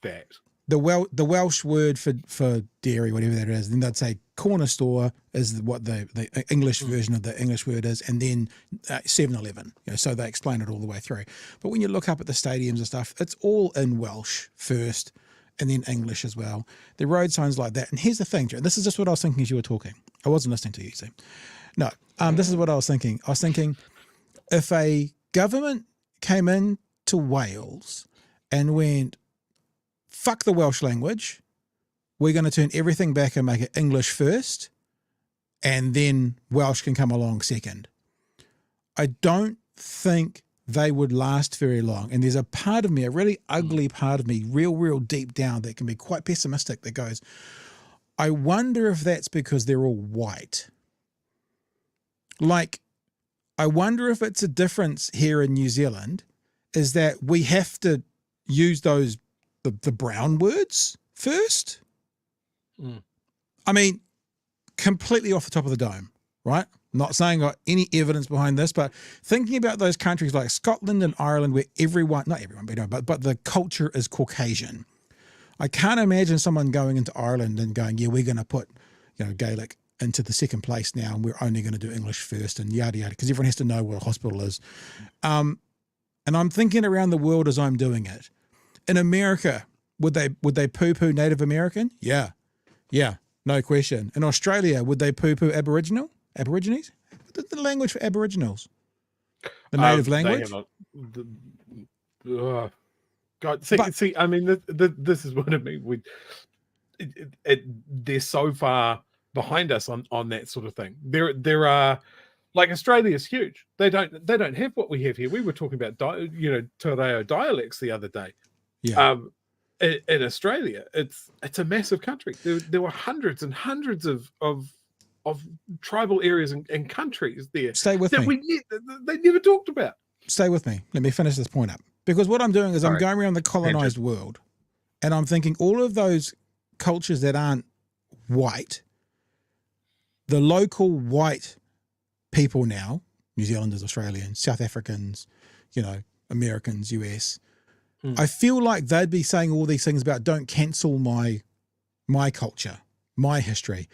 that. The Welsh word for dairy, whatever that is, then they'd say corner store is what the English version of the English word is, and then 7-Eleven. You know, so they explain it all the way through. But when you look up at the stadiums and stuff, it's all in Welsh first, and then English as well. The road signs like that. And here's the thing, Joe. This is just what I was thinking as you were talking. I wasn't listening to you, see. No, this is what I was thinking. I was thinking if a government came in to Wales and went, fuck the Welsh language, we're going to turn everything back and make it English first, and then Welsh can come along second. I don't think they would last very long. And there's a part of me, a really ugly part of me, real deep down, that can be quite pessimistic, that goes, I wonder if that's because they're all white. Like, I wonder if it's a difference here in New Zealand is that we have to use those the brown words first. I mean, completely off the top of the dome, right? Not saying I got any evidence behind this, but thinking about those countries like Scotland and Ireland where not everyone, but the culture is Caucasian. I can't imagine someone going into Ireland and going, yeah, we're going to put, you know, Gaelic into the second place now, and we're only going to do English first, and yada yada, because everyone has to know what a hospital is. And I'm thinking around the world as I'm doing it. In America, would they poo-poo Native American? Yeah, no question. In Australia, would they poo-poo Aborigines? The language for Aboriginals, the native language. God, see. I mean, this is what I mean. They're so far behind us on that sort of thing. There are, like, Australia is huge. They don't have what we have here. We were talking about Te Reo dialects the other day. Yeah. In Australia, it's a massive country. There were hundreds and hundreds of tribal areas and countries there. Stay with me. They never talked about. Stay with me. Let me finish this point up. Because what I'm doing is I'm going around the colonized world, and I'm thinking all of those cultures that aren't white, the local white people now, New Zealanders, Australians, South Africans, Americans, US, I feel like they'd be saying all these things about don't cancel my culture, my history.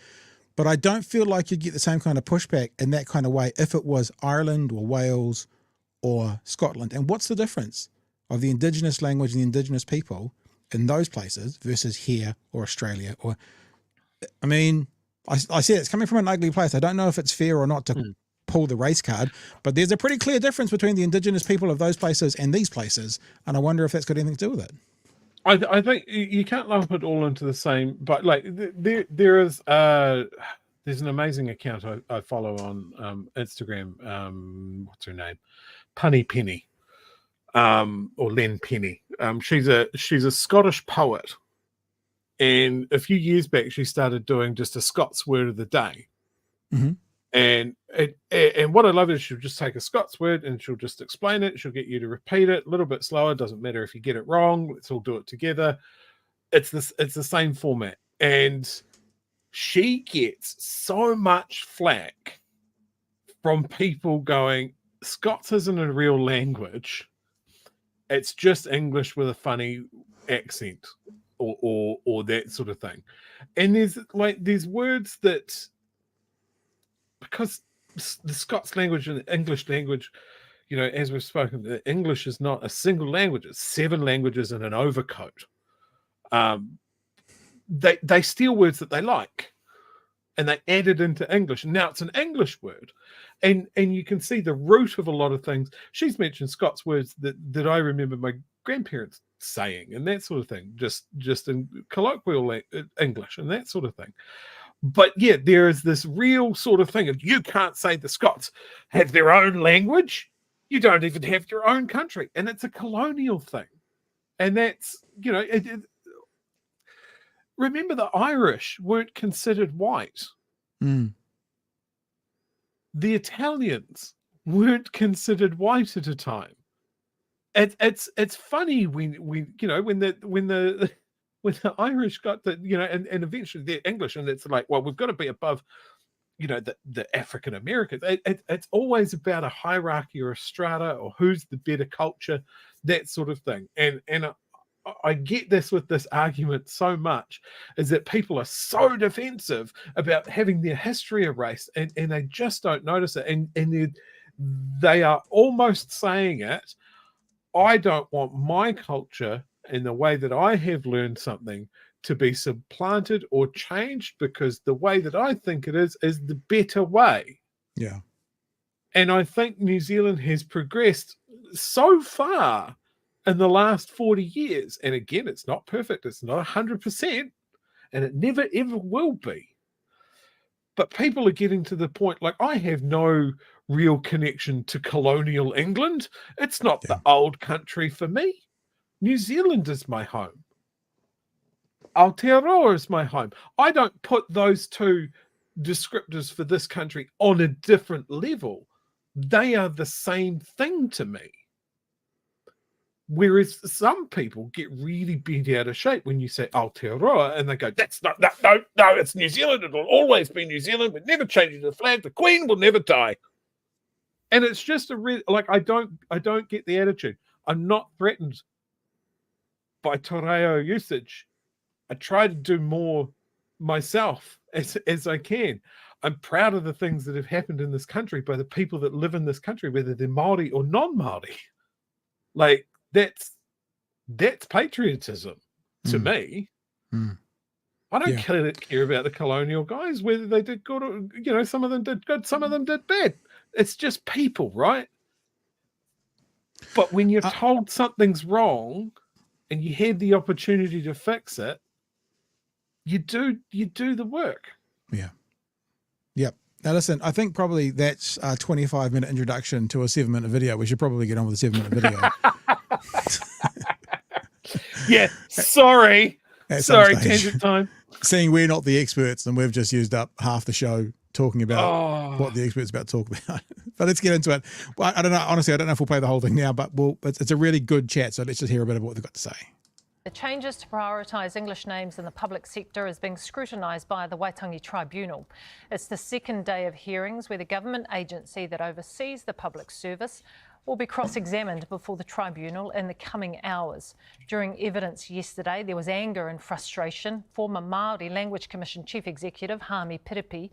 But I don't feel like you'd get the same kind of pushback in that kind of way if it was Ireland or Wales or Scotland. And what's the difference of the indigenous language and the indigenous people in those places versus here or Australia? Or, I mean, I see it's coming from an ugly place. I don't know if it's fair or not to pull the race card, but there's a pretty clear difference between the indigenous people of those places and these places, and I wonder if that's got anything to do with it. I think you can't lump it all into the same, but like there's an amazing account I follow on Instagram. What's her name? Punny Penny, or Len Penny. She's a Scottish poet, and a few years back she started doing just a Scots word of the day. Mm-hmm. And what I love is she'll just take a Scots word and she'll just explain it. She'll get you to repeat it a little bit slower. Doesn't matter if you get it wrong. Let's all do it together. It's the same format. And she gets so much flack from people going, Scots isn't a real language. It's just English with a funny accent or that sort of thing. And there's words that, because the Scots language and the English language, as we've spoken, the English is not a single language. It's 7 languages in an overcoat. They steal words that they like and they add it into English. And now it's an English word. And you can see the root of a lot of things. She's mentioned Scots words that I remember my grandparents saying and that sort of thing, just in colloquial English and that sort of thing. But yeah, there is this real sort of thing of you can't say the Scots have their own language. You don't even have your own country. And it's a colonial thing. And that's, remember the Irish weren't considered white. Mm. The Italians weren't considered white at a time. It's funny when the Irish got and eventually they're English, and it's like, well, we've got to be above, the African Americans. It's always about a hierarchy or a strata or who's the better culture, that sort of thing. And I get this with this argument so much, is that people are so defensive about having their history erased, and they just don't notice it. And they are almost saying it, I don't want my culture and the way that I have learned something to be supplanted or changed, because the way that I think it is the better way. Yeah. And I think New Zealand has progressed so far in the last 40 years. And again, it's not perfect. It's not 100%, and it never, ever will be. But people are getting to the point, like, I have no real connection to colonial England. It's not the old country for me. New Zealand is my home. Aotearoa is my home. I don't put those two descriptors for this country on a different level. They are the same thing to me. Whereas some people get really bent out of shape when you say Aotearoa, and they go, that's not, no, it's New Zealand. It'll always be New Zealand. We're never changing the flag. The Queen will never die. And it's just I don't get the attitude. I'm not threatened by Te Reo usage. I try to do more myself as I can. I'm proud of the things that have happened in this country by the people that live in this country, whether they're Māori or non-Māori. Like, that's patriotism to me. Mm. I don't care about the colonial guys, whether they did good or, some of them did good, some of them did bad. It's just people, right? But when you're told something's wrong and you had the opportunity to fix it, you do the work. Yeah. Yep. Now listen, I think probably that's a 25-minute introduction to a 7-minute video. We should probably get on with the 7-minute video. Yeah, sorry. At some Sorry, stage. tangent time. Seeing we're not the experts and we've just used up half the show talking about Oh. what the experts about to talk about. But let's get into it. Well, I don't know. Honestly, I don't know if we'll play the whole thing now, but it's a really good chat. So let's just hear a bit of what they've got to say. The changes to prioritise English names in the public sector is being scrutinised by the Waitangi Tribunal. It's the second day of hearings where the government agency that oversees the public service will be cross-examined before the tribunal in the coming hours. During evidence yesterday, there was anger and frustration. Former Māori Language Commission Chief Executive Haami Piripi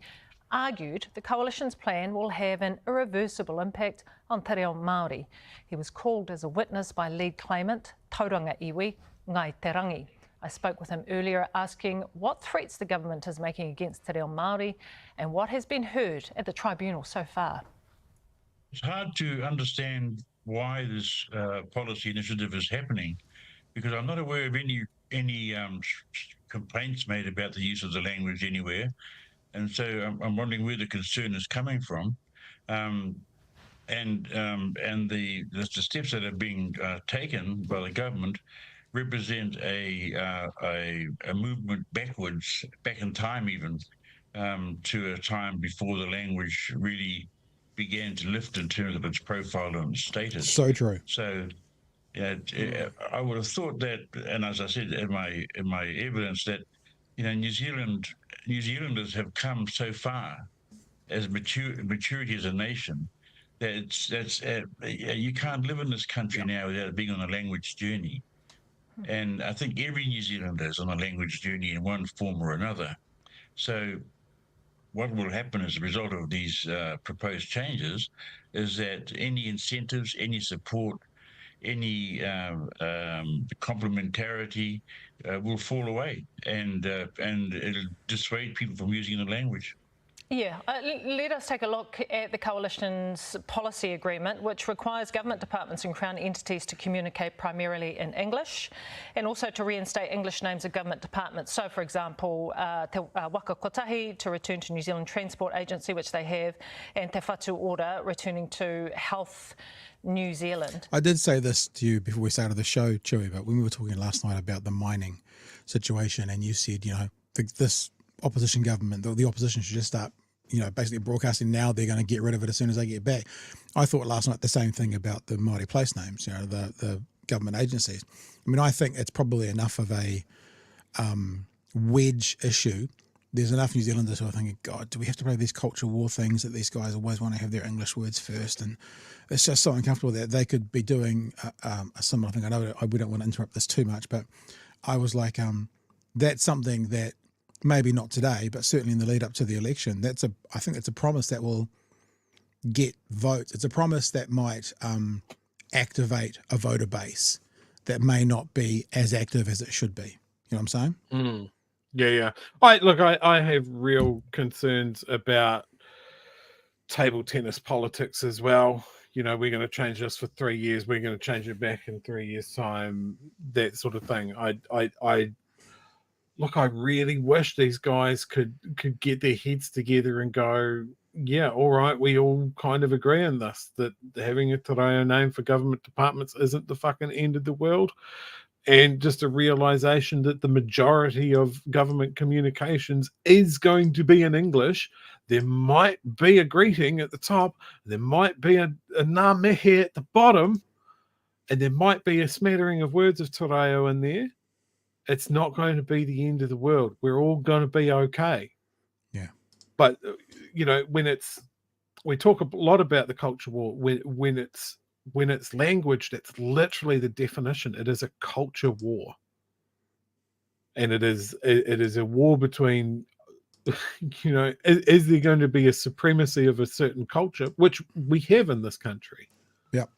argued the coalition's plan will have an irreversible impact on Te Reo Māori. He was called as a witness by lead claimant, Tauranga Iwi, Ngai Te Rangi. I spoke with him earlier asking what threats the government is making against Te Reo Māori and what has been heard at the tribunal so far. It's hard to understand why this policy initiative is happening, because I'm not aware of any complaints made about the use of the language anywhere, and so I'm wondering where the concern is coming from, and the steps that are being taken by the government represent a movement backwards, back in time even, to a time before the language really began to lift in terms of its profile and status. So true. So I would have thought that, and as I said in my evidence, that New Zealanders have come so far as maturity as a nation that you can't live in this country now without being on a language journey. And I think every New Zealander is on a language journey in one form or another. So what will happen as a result of these proposed changes is that any incentives, any support, any complementarity will fall away, and it'll dissuade people from using the language. Yeah, let us take a look at the Coalition's policy agreement, which requires government departments and Crown entities to communicate primarily in English and also to reinstate English names of government departments. So, for example, Te Waka Kotahi to return to New Zealand Transport Agency, which they have, and Te Whatu Order returning to Health New Zealand. I did say this to you before we started the show, Chewy, but when we were talking last night about the mining situation, and you said, this opposition government, the opposition should just start, basically broadcasting now they're going to get rid of it as soon as they get back. I thought last night the same thing about the Māori place names, the government agencies. I mean, I think it's probably enough of a wedge issue. There's enough New Zealanders who are thinking, God, do we have to play these culture war things that these guys always want to have their English words first? And it's just so uncomfortable that they could be doing a similar thing. I know we don't want to interrupt this too much, but I was like, that's something that maybe not today, but certainly in the lead up to the election, I think it's a promise that will get votes. It's a promise that might activate a voter base that may not be as active as it should be. You know what I'm saying? Yeah. I have real concerns about table tennis politics as well. We're going to change this for 3 years. We're going to change it back in 3 years' time. That sort of thing. I really wish these guys could get their heads together and go, yeah, all right, we all kind of agree on this, that having a te reo name for government departments isn't the fucking end of the world. And just a realization that the majority of government communications is going to be in English. There might be a greeting at the top, there might be a ngā mihi at the bottom, and there might be a smattering of words of te reo in there. It's not going to be the end of the world. We're all going to be okay. Yeah. But, we talk a lot about the culture war when it's language, that's literally the definition. It is a culture war. And it is a war between, is there going to be a supremacy of a certain culture, which we have in this country? Yep.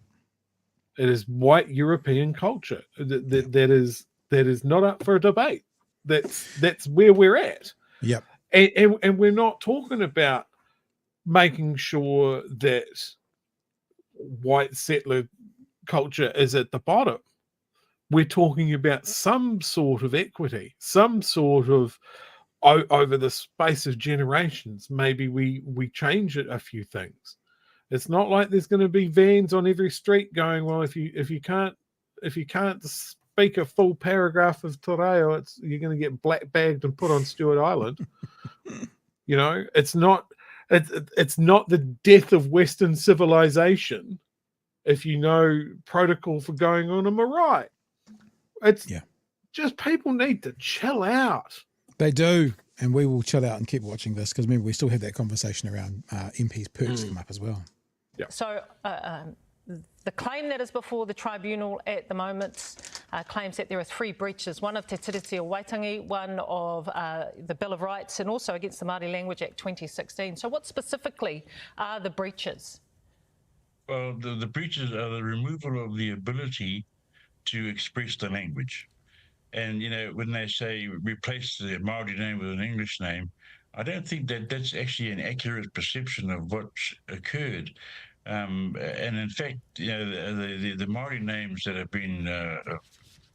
It is white European culture. That is not up for a debate. That's where we're at. Yep. And we're not talking about making sure that white settler culture is at the bottom. We're talking about some sort of equity, some sort of over the space of generations, maybe we change a few things. It's not like there's going to be vans on every street going, well, if you can't speak a full paragraph of te reo, you're going to get black bagged and put on Stewart Island. You know, it's not the death of Western civilization if you know protocol for going on a marae. It's just people need to chill out. They do, and we will chill out and keep watching this, because remember, we still have that conversation around MPs Perks come up as well. Yeah. So the claim that is before the tribunal at the moment claims that there are 3 breaches, one of Te Tiriti o Waitangi, one of the Bill of Rights, and also against the Māori Language Act 2016. So what specifically are the breaches? Well, the breaches are the removal of the ability to express the language. And, you know, when they say replace the Māori name with an English name, I don't think that that's actually an accurate perception of what occurred. And in fact, you know, the Māori names that have been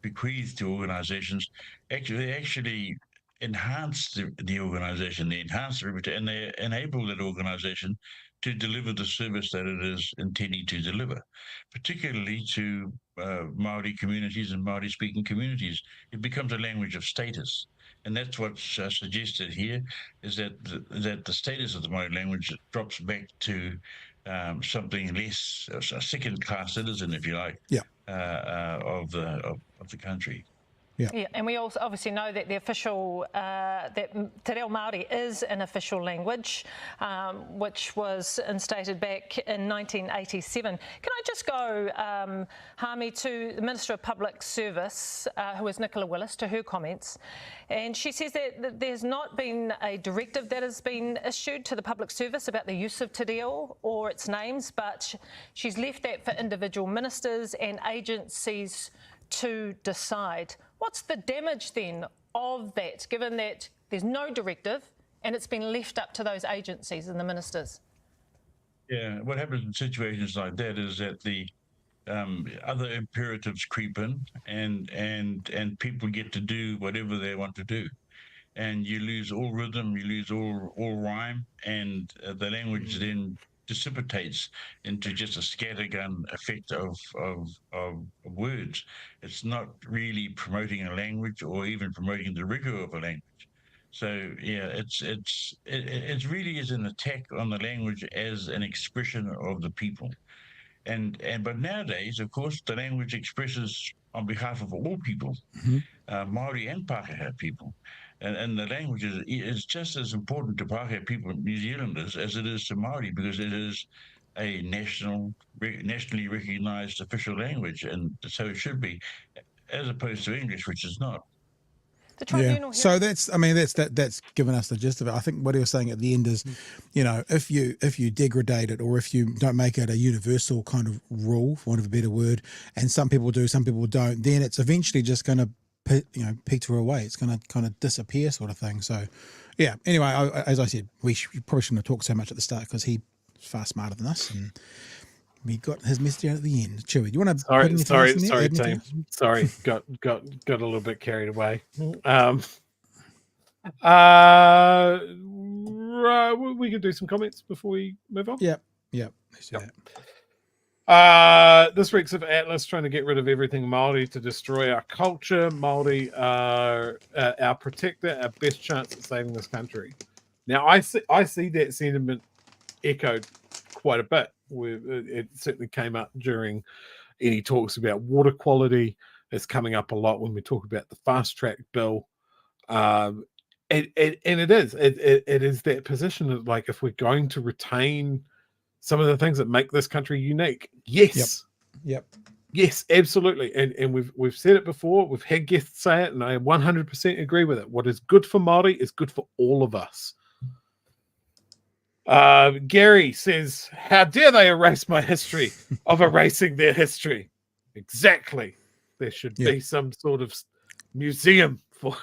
bequeathed to organisations actually enhance the organisation, they enhance the reputation, and they enable that organisation to deliver the service that it is intending to deliver, particularly to Māori communities and Māori-speaking communities. It becomes a language of status. And that's what's suggested here, is that the status of the Māori language drops back to something less, a second-class citizen, if you like, of the country. Yeah, and we also obviously know that the official, that Te Reo Māori is an official language, which was instated back in 1987. Can I just go, Haami, to the Minister of Public Service, who is Nicola Willis, to her comments. And she says that there's not been a directive that has been issued to the public service about the use of Te Reo or its names, but she's left that for individual ministers and agencies to decide. What's the damage then of that, given that there's no directive and it's been left up to those agencies and the ministers? Yeah, what happens in situations like that is that the other imperatives creep in, and people get to do whatever they want to do, and you lose all rhythm, you lose all rhyme, and the language then dissipates into just a scattergun effect of words. It's not really promoting a language or even promoting the rigor of a language. So yeah, it really is an attack on the language as an expression of the people. But nowadays, of course, the language expresses on behalf of all people, Māori and Pākehā people. And the language is just as important to Pākehā people, New Zealanders, as it is to Māori, because it is a nationally recognised official language, and so it should be, as opposed to English, which is not. The tribunal. So that's given us the gist of it. I think what he was saying at the end is, you know, if you degrade it, or if you don't make it a universal kind of rule, for want of a better word, and some people do, some people don't, then it's eventually just going to, you know, peter away. It's going to kind of disappear, sort of thing. So, yeah. Anyway, as I said, we probably shouldn't have talked so much at the start, because he's far smarter than us, and we got his message out at the end. Chewy, do you want to? Sorry, team. Sorry, got a little bit carried away. We can do some comments before we move on. Yep. Let's do that. This reeks of Atlas trying to get rid of everything Māori to destroy our culture. Māori are our protector, our best chance at saving this country. Now, I see that sentiment echoed quite a bit. It certainly came up during any talks about water quality. It's coming up a lot when we talk about the fast track bill. And it is that position of, like, if we're going to retain some of the things that make this country unique. Yes. Yep. Yes, absolutely. And we've said it before. We've had guests say it, and I 100% agree with it. What is good for Māori is good for all of us. Gary says, how dare they erase my history of erasing their history? Exactly. There should be some sort of museum for.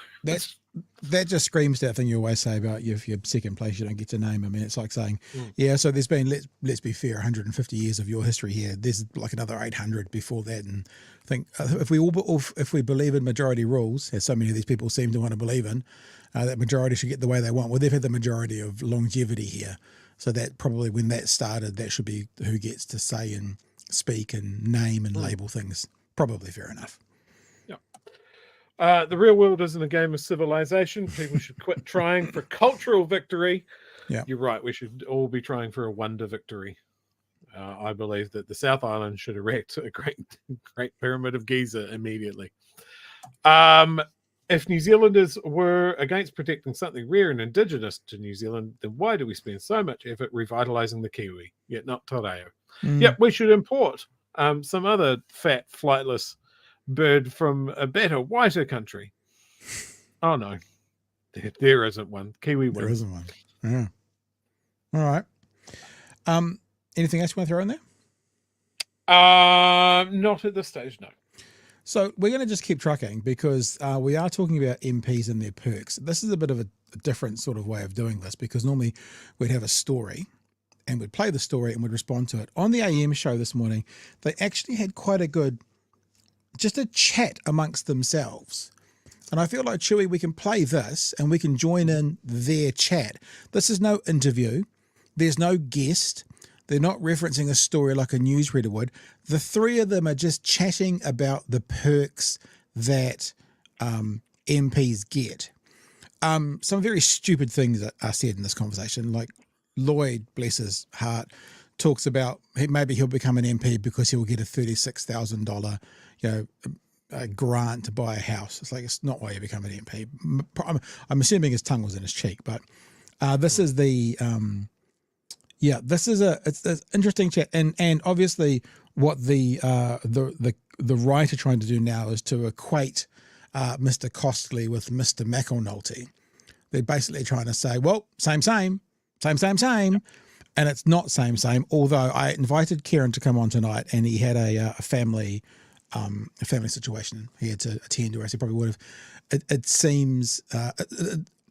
That just screams that thing you always say about if you're second place, you don't get to name. I mean, it's like saying, yeah, so there's been, let's be fair, 150 years of your history here. There's like another 800 before that. And I think if we believe in majority rules, as so many of these people seem to want to believe in, that majority should get the way they want. Well, they've had the majority of longevity here. So that probably when that started, that should be who gets to say and speak and name and label things. Probably fair enough. The real world isn't a game of civilization. People should quit trying for cultural victory. Yeah, you're right. We should all be trying for a wonder victory. I believe that the South Island should erect a great pyramid of Giza immediately. If New Zealanders were against protecting something rare and indigenous to New Zealand, then why do we spend so much effort revitalising the kiwi, yet not te reo? Yep, we should import some other fat, flightless bird from a better, whiter country. Oh no, there isn't one. Kiwi wins. There isn't one. Yeah. All right. Anything else you want to throw in there? Not at this stage, no. So we're going to just keep trucking because we are talking about MPs and their perks. This is a bit of a different sort of way of doing this because normally we'd have a story and we'd play the story and we'd respond to it. On the AM show this morning, they actually had quite a good just a chat amongst themselves. And I feel like, Chewy, we can play this and we can join in their chat. This is no interview. There's no guest. They're not referencing a story like a newsreader would. The three of them are just chatting about the perks that MPs get. Some very stupid things are said in this conversation. Like Lloyd, bless his heart, talks about maybe he'll become an MP because he will get a $36,000 a grant to buy a house. It's like, it's not why you become an MP. I'm assuming his tongue was in his cheek, but this is the, this is it's an interesting chat. And obviously what the writer trying to do now is to equate Mr. Costley with Mr. McAnulty. They're basically trying to say, well, same. And it's not same, although I invited Kieran to come on tonight and he had a family situation he had to attend, or else he probably would have. It seems,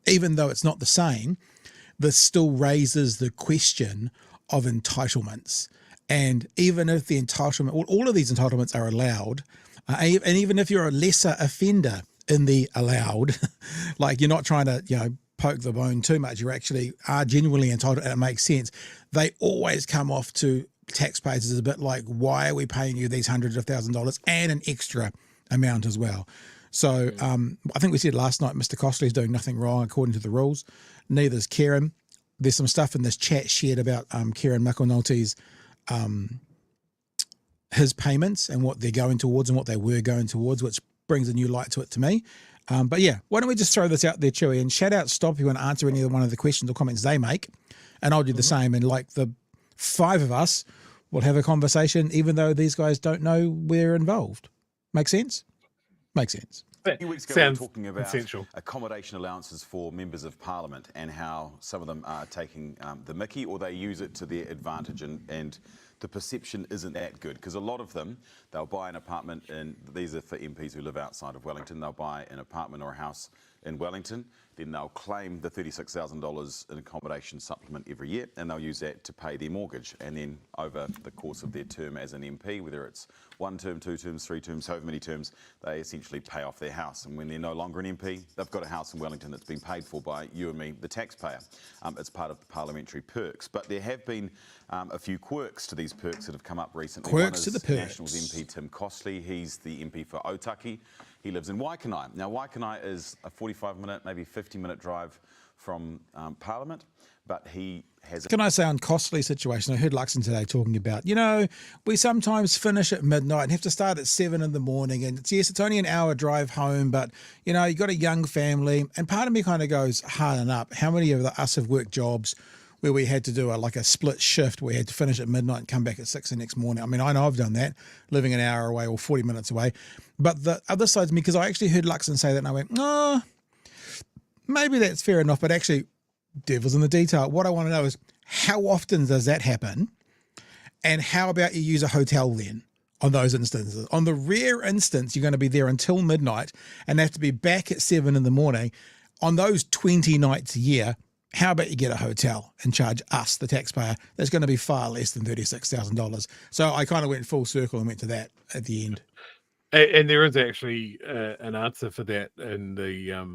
even though it's not the same, this still raises the question of entitlements. And even if the entitlement, all of these entitlements are allowed, and even if you're a lesser offender in the allowed, like you're not trying to, poke the bone too much, you actually are genuinely entitled and it makes sense, they always come off to taxpayers as a bit like, why are we paying you these hundreds of $1,000s and an extra amount as well? So I think we said last night, Mr. Costley is doing nothing wrong according to the rules. Neither is Kieran. There's some stuff in this chat shared about Kieran McAnulty's his payments and what they're going towards and what they were going towards, which brings a new light to it to me. But yeah, why don't we just throw this out there, Chewy, and shout out Stop if you want to answer any of one of the questions or comments they make, and I'll do the same. And like the five of us will have a conversation, even though these guys don't know we're involved. Make sense? Makes sense. A few weeks ago, we were talking about accommodation allowances for members of parliament and how some of them are taking the mickey or they use it to their advantage, and the perception isn't that good because a lot of them, they'll buy an apartment, and these are for MPs who live outside of Wellington, they'll buy an apartment or a house in Wellington, then they'll claim the $36,000 in accommodation supplement every year, and they'll use that to pay their mortgage. And then over the course of their term as an MP, whether it's 1 term, 2 terms, 3 terms, however many terms, they essentially pay off their house. And when they're no longer an MP, they've got a house in Wellington that's been paid for by you and me, the taxpayer. It's part of the parliamentary perks. But there have been a few quirks to these perks that have come up recently. Quirks to the perks. Nationals MP Tim Costley, he's the MP for Otaki. He lives in Waitangi. Now, Waitangi is a 45-minute, maybe 50-minute drive from Parliament, but he has... Can I say on Costley's situation, I heard Luxon today talking about, we sometimes finish at midnight and have to start at 7 in the morning, and it's only an hour drive home, but, you got a young family, and part of me kind of goes, harden up. How many of us have worked jobs where we had to do a split shift where we had to finish at midnight and come back at 6 the next morning? I mean, I know I've done that, living an hour away or 40 minutes away. But the other side of me, because I actually heard Luxon say that and I went, maybe that's fair enough, but actually, devil's in the detail. What I want to know is, how often does that happen? And how about you use a hotel then on those instances. On the rare instance, you're going to be there until midnight and have to be back at 7 in the morning. On those 20 nights a year, how about you get a hotel and charge us, the taxpayer? That's going to be far less than $36,000. So I kind of went full circle and went to that at the end. And there is actually an answer for that in the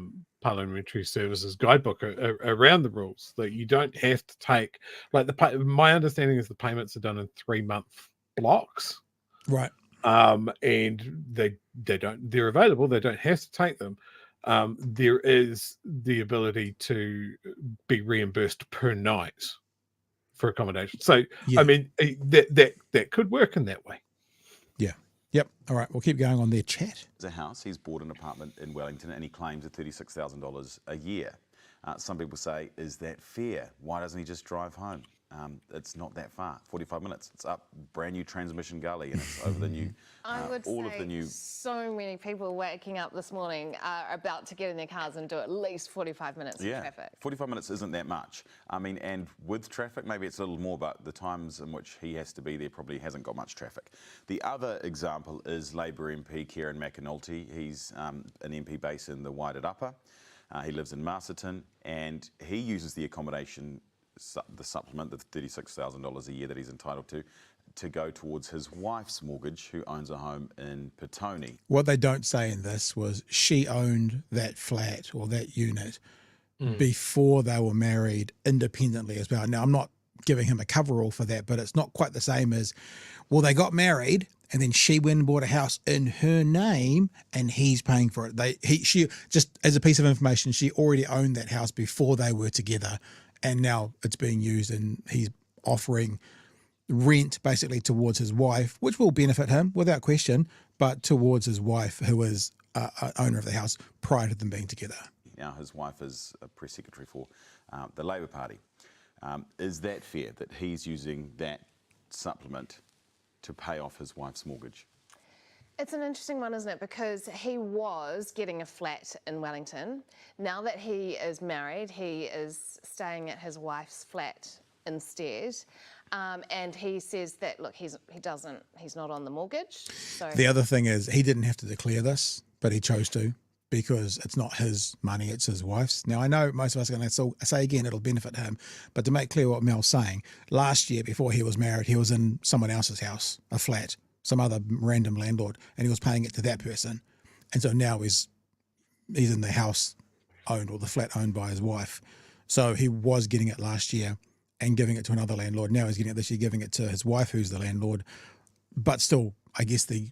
Parliamentary Services Guidebook around the rules, that you don't have to take, like, my understanding is the payments are done in 3-month blocks. Right. And they're available. They don't have to take them. There is the ability to be reimbursed per night for accommodation. So, Yeah. I mean, that could work in that way. Yeah. Yep. All right. We'll keep going on their chat. A house, he's bought an apartment in Wellington and he claims $36,000 a year. Some people say, is that fair? Why doesn't he just drive home? It's not that far, 45 minutes. It's up brand new Transmission Gully and it's over the new, I would all say of the new. so many people waking up this morning are about to get in their cars and do at least 45 minutes in traffic. 45 minutes isn't that much. I mean, and with traffic, maybe it's a little more, but the times in which he has to be there probably hasn't got much traffic. The other example is Labour MP Kieran McAnulty. He's an MP based in the Wairarapa. He lives in Masterton and he uses the accommodation, the supplement, the $36,000 a year that he's entitled to go towards his wife's mortgage, who owns a home in Petone. What they don't say in this was she owned that flat or that unit before they were married independently as well. Now, I'm not giving him a coverall for that, but it's not quite the same as, well, they got married and then she went and bought a house in her name and he's paying for it. She just as a piece of information, she already owned that house before they were together and now it's being used and he's offering rent basically towards his wife, which will benefit him without question, but towards his wife, who is owner of the house prior to them being together. Now his wife is a press secretary for the Labour Party. Is that fair that he's using that supplement to pay off his wife's mortgage? It's an interesting one, isn't it? Because he was getting a flat in Wellington. Now that he is married, he is staying at his wife's flat instead. And he says that, look, he's not on the mortgage. So The other thing is he didn't have to declare this, but he chose to because it's not his money, it's his wife's. Now, I know most of us are going to say again, it'll benefit him, but to make clear what Mel's saying, last year before he was married, he was in someone else's house, a flat, some other random landlord, and he was paying it to that person. And so now he's in the house owned or the flat owned by his wife. So he was getting it last year and giving it to another landlord. Now he's getting it this year, giving it to his wife, who's the landlord. But still, I guess the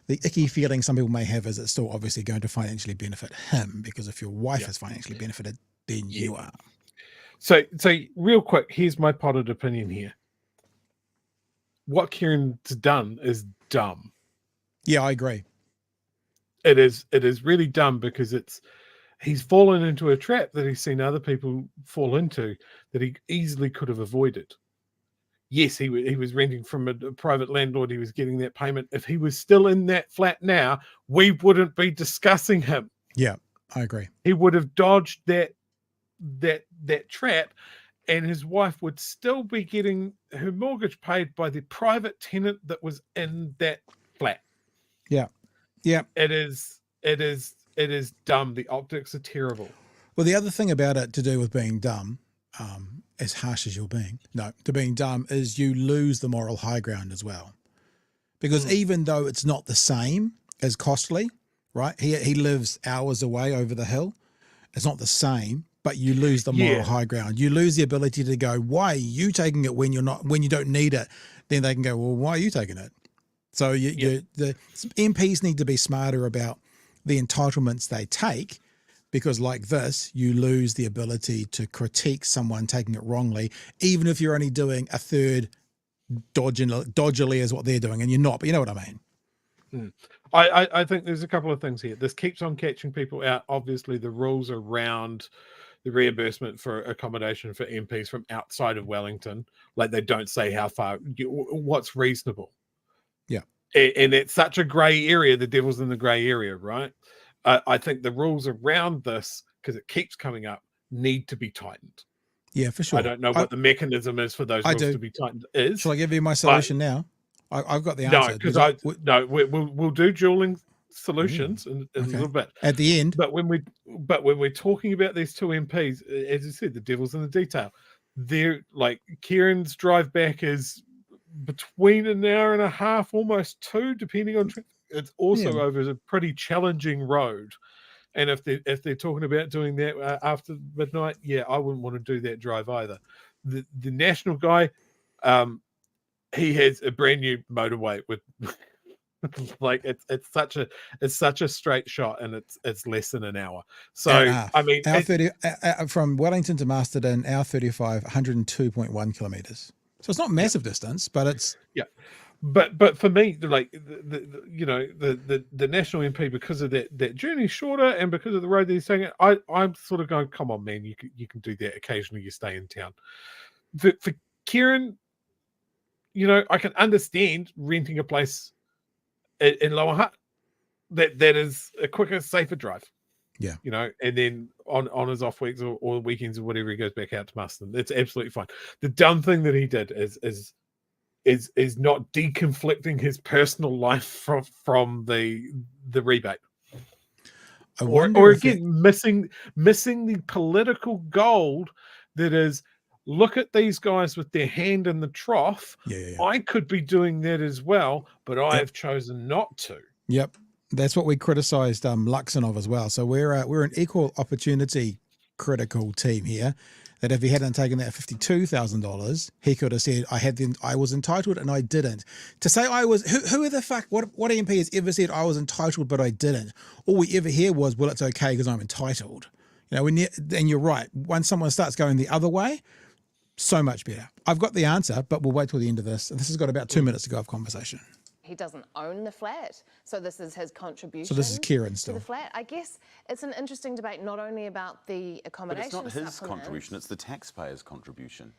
icky feeling some people may have is it's still obviously going to financially benefit him, because if your wife is financially benefited, then you are. So real quick, here's my potted opinion here. What Kieran's done is dumb. Yeah, I agree. It is really dumb because he's fallen into a trap that he's seen other people fall into that he easily could have avoided. Yes, he was renting from a private landlord. He was getting that payment. If he was still in that flat now, we wouldn't be discussing him. Yeah, I agree. He would have dodged that trap, and his wife would still be getting her mortgage paid by the private tenant that was in that flat. Yeah. Yeah. It is dumb. The optics are terrible. Well, the other thing about it to do with being dumb, as harsh as you're being, to being dumb is you lose the moral high ground as well. Because even though it's not the same as costly, right? He lives hours away over the hill. It's not the same, but you lose the moral high ground. You lose the ability to go, why are you taking it when you don't need it? Then they can go, well, why are you taking it? So the MPs need to be smarter about the entitlements they take, because like this, you lose the ability to critique someone taking it wrongly, even if you're only doing a third dodgily as what they're doing, and you're not, but you know what I mean. I think there's a couple of things here. This keeps on catching people out. Obviously, the rules around the reimbursement for accommodation for MPs from outside of Wellington, like they don't say how far, what's reasonable. Yeah. And it's such a grey area. The devil's in the grey area, right? I think the rules around this, because it keeps coming up, need to be tightened. Yeah, for sure. I don't know what the mechanism is for those rules to be tightened is. Shall I give you my solution now? I've got the No, answer. because we'll do dueling solutions in a okay. little bit. At the end. But when we're talking about these two MPs, as you said, the devil's in the detail. They're like Kieran's drive back is between an hour and a half, almost 2, depending on. It's also over a pretty challenging road, and if they're talking about doing that after midnight, I wouldn't want to do that drive either. The national guy, he has a brand new motorway with. Like it's such a straight shot, and it's less than an hour. So I mean, our 30 from Wellington to Masterton, our 35, 102.1 kilometers. So it's not massive distance, but it's But for me, like the national MP, because of that journey shorter, and because of the road that he's taking, I'm sort of going, come on, man, you can do that occasionally. You stay in town. For Kieran, I can understand renting a place in Lower Hutt. That is a quicker, safer drive. Yeah. And then on his off weeks or weekends or whatever, he goes back out to Masterton. It's absolutely fine. The dumb thing that he did is not deconflicting his personal life from the rebate. Or again, missing the political gold that is, look at these guys with their hand in the trough. I could be doing that as well, but I have chosen not to. Yep. That's what we criticised Luxon of as well. So we're an equal opportunity critical team here. That if he hadn't taken that $52,000, he could have said, I was entitled and I didn't. To say I was, who the fuck, what MP has ever said I was entitled but I didn't? All we ever hear was, well, it's okay because I'm entitled. And you're right. Once someone starts going the other way, so much better. I've got the answer, but we'll wait till the end of this. And this has got about 2 minutes to go of conversation. He doesn't own the flat, so this is his contribution. So this is Kieran still. To the flat. I guess it's an interesting debate, not only about the accommodation. But it's not his contribution; it's the taxpayer's contribution.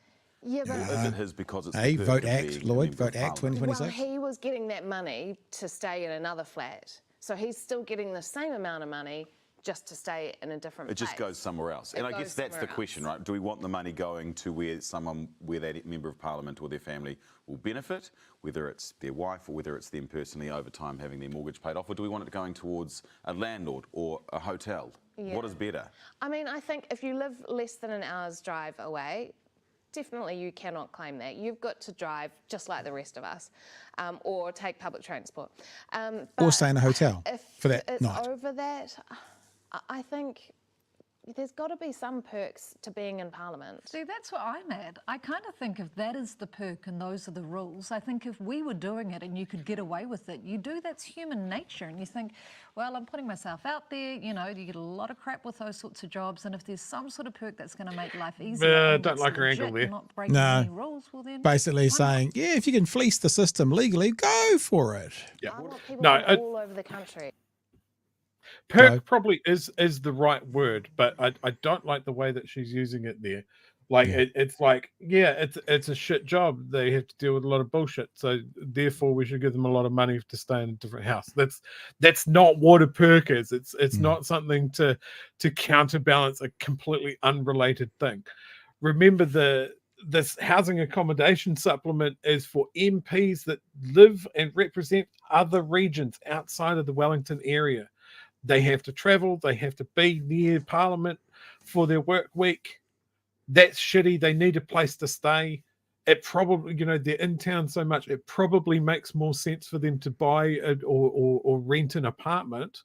Yeah, but is it his because it's hey, the Vote Act, Lloyd, Vote Act 2026. Well, he was getting that money to stay in another flat, so he's still getting the same amount of money just to stay in a different place. It just goes somewhere else. And I guess that's the question, right? Do we want the money going to where that member of parliament or their family will benefit, whether it's their wife or whether it's them personally over time having their mortgage paid off, or do we want it going towards a landlord or a hotel? What is better? I mean, I think if you live less than an hour's drive away, definitely you cannot claim that. You've got to drive just like the rest of us, or take public transport. Or stay in a hotel for that it's night. Over that, I think there's got to be some perks to being in Parliament. See, that's where I'm at. I kind of think if that is the perk and those are the rules, I think if we were doing it and you could get away with it, that's human nature. And you think, well, I'm putting myself out there, you get a lot of crap with those sorts of jobs. And if there's some sort of perk that's going to make life easier, don't like her angle there. Not breaking any rules, well then... Basically saying, if you can fleece the system legally, go for it. Yeah. I want people from all over the country. Perk probably is the right word, but I don't like the way that she's using it there. Like it's like, it's a shit job. They have to deal with a lot of bullshit. So therefore we should give them a lot of money to stay in a different house. That's not what a perk is. It's not something to counterbalance a completely unrelated thing. Remember this housing accommodation supplement is for MPs that live and represent other regions outside of the Wellington area. They have to travel. They have to be near Parliament for their work week. That's shitty. They need a place to stay. It probably, they're in town so much, it probably makes more sense for them to buy or rent an apartment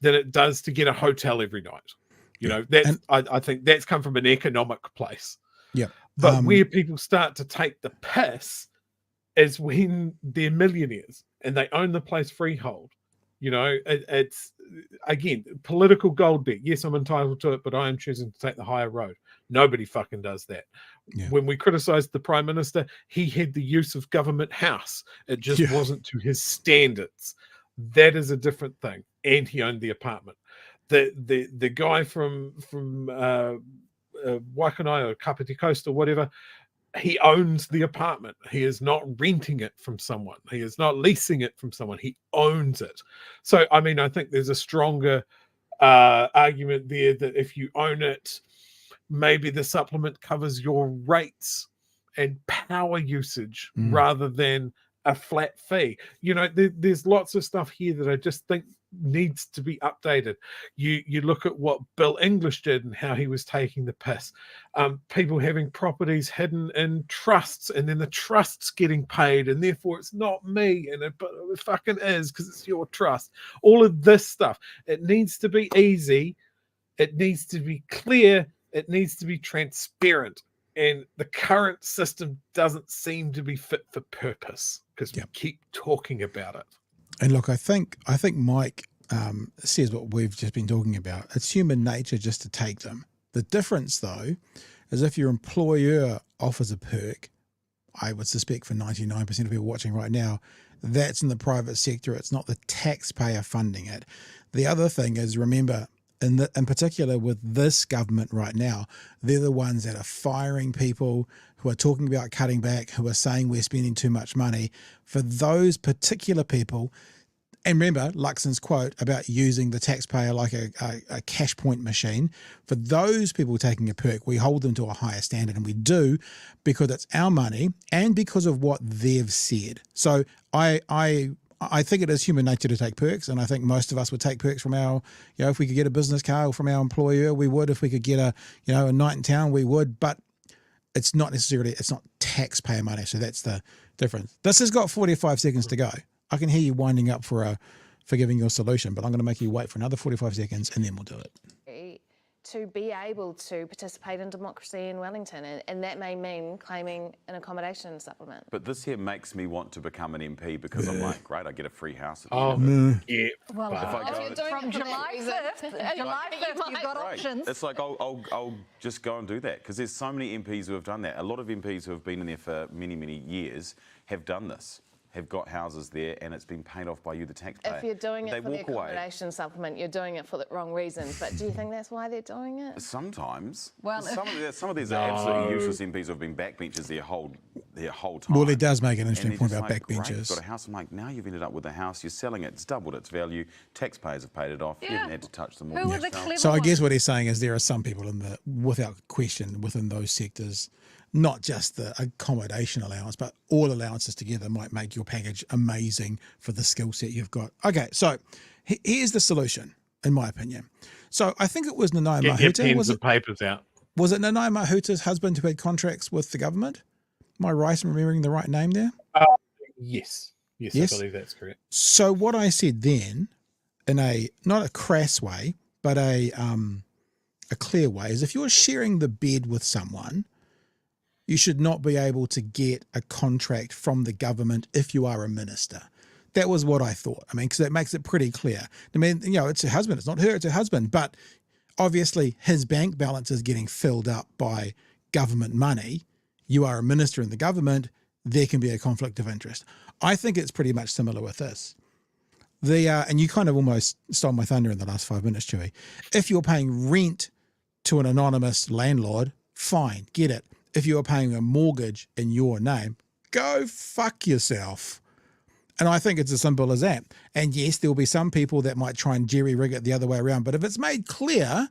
than it does to get a hotel every night. I think that's come from an economic place. Yeah. But where people start to take the piss is when they're millionaires and they own the place freehold. It's, again, political gold debt. Yes, I'm entitled to it, but I am choosing to take the higher road. Nobody fucking does that. Yeah. When we criticised the Prime Minister, he had the use of government house. It just wasn't to his standards. That is a different thing. And he owned the apartment. The guy from Waitangi or Kapiti Coast or whatever, he owns the apartment. He is not renting it from someone. He is not leasing it from someone. He owns it. So, I mean, I think there's a stronger argument there that if you own it, maybe the supplement covers your rates and power usage rather than a flat fee. You know, there's lots of stuff here that I just think needs to be updated. You look at what Bill English did and how he was taking the piss. People having properties hidden in trusts, and then the trust's getting paid, and therefore it's not me, but it fucking is because it's your trust. All of this stuff, it needs to be easy, it needs to be clear, it needs to be transparent. And the current system doesn't seem to be fit for purpose because we keep talking about it. And look, I think Mike says what we've just been talking about. It's human nature just to take them. The difference, though, is if your employer offers a perk, I would suspect for 99% of people watching right now, that's in the private sector. It's not the taxpayer funding it. The other thing is, remember, in particular with this government right now, they're the ones that are firing people, who are talking about cutting back, who are saying we're spending too much money. For those particular people, and remember Luxon's quote about using the taxpayer like a cash point machine, for those people taking a perk, we hold them to a higher standard, and we do because it's our money and because of what they've said. So I think it is human nature to take perks, and I think most of us would take perks from our, if we could get a business car from our employer, we would. If we could get a night in town, we would. But it's not taxpayer money, so that's the difference. This has got 45 seconds to go. I can hear you winding up for giving your solution, but I'm going to make you wait for another 45 seconds, and then we'll do it. To be able to participate in democracy in Wellington, and that may mean claiming an accommodation supplement. But this here makes me want to become an MP because I'm like, great, I get a free house. At the Oh, end of it. yeah. Well, from July 5th, you've got Right. options. It's like I'll just go and do that because there's so many MPs who have done that. A lot of MPs who have been in there for many, many years have done this, have got houses there, and it's been paid off by you, the taxpayer. If you're doing They it for the walk away. accommodation supplement, you're doing it for the wrong reasons. But do you think that's why they're doing it? Sometimes. Well, some of these are absolutely useless MPs who have been backbenchers their whole time. Well, it does make an interesting And point they're about just like, backbenchers. Great, you've got a house. I'm like, now you've ended up with a house, you're selling it, it's doubled its value, taxpayers have paid it off, you haven't had to touch them. Who are the clever So I guess ones? what he's saying is there are some people without question, within those sectors, not just the accommodation allowance, but all allowances together might make your package amazing for the skill set you've got. Okay, so here's the solution, in my opinion. So I think it was Nanaia Get your Mahuta. pens and papers out. Was it Nanaia Mahuta's husband who had contracts with the government? Am I right in remembering the right name there? Yes, I believe that's correct. So what I said then, in not a crass way, but a clear way, is if you're sharing the bed with someone, you should not be able to get a contract from the government if you are a minister. That was what I thought. I mean, because that makes it pretty clear. I mean, it's her husband. It's not her, it's her husband. But obviously his bank balance is getting filled up by government money. You are a minister in the government, there can be a conflict of interest. I think it's pretty much similar with this. And you kind of almost stole my thunder in the last 5 minutes, Chewy. If you're paying rent to an anonymous landlord, fine, get it. If you are paying a mortgage in your name, go fuck yourself. And I think it's as simple as that. And yes, there will be some people that might try and jerry-rig it the other way around. But if it's made clear,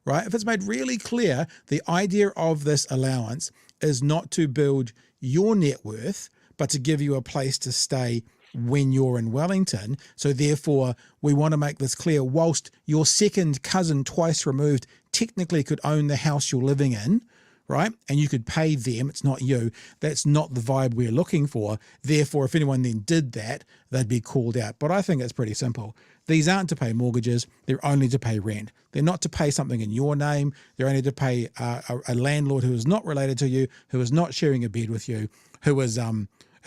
right, if it's made really clear, the idea of this allowance is not to build your net worth, but to give you a place to stay when you're in Wellington. So therefore, we want to make this clear. Whilst your second cousin twice removed technically could own the house you're living in, right? And you could pay them, it's not you. That's not the vibe we're looking for. Therefore, if anyone then did that, they'd be called out. But I think it's pretty simple. These aren't to pay mortgages. They're only to pay rent. They're not to pay something in your name. They're only to pay a landlord who is not related to you, who is not sharing a bed with you, who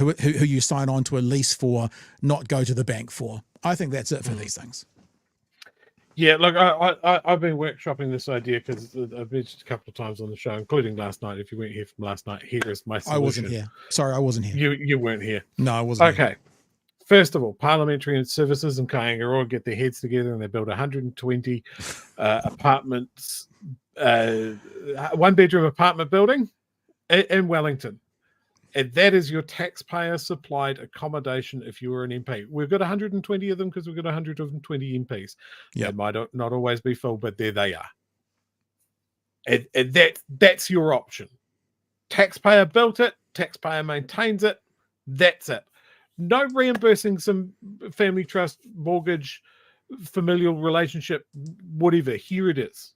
you sign on to a lease for, not go to the bank for. I think that's it for these things. Yeah, look, I've been workshopping this idea because I've mentioned a couple of times on the show, including last night. If you weren't here from last night, here is my solution. I wasn't here. Sorry, I wasn't here. You weren't here. No, I wasn't Okay. here. First of all, Parliamentary and Services and Kaingaroa get their heads together and they build 120 apartments, one-bedroom apartment building in Wellington. And that is your taxpayer-supplied accommodation if you were an MP. We've got 120 of them because we've got 120 MPs. Yep. They might not always be full, but there they are. And that's your option. Taxpayer built it. Taxpayer maintains it. That's it. No reimbursing some family trust, mortgage, familial relationship, whatever. Here it is.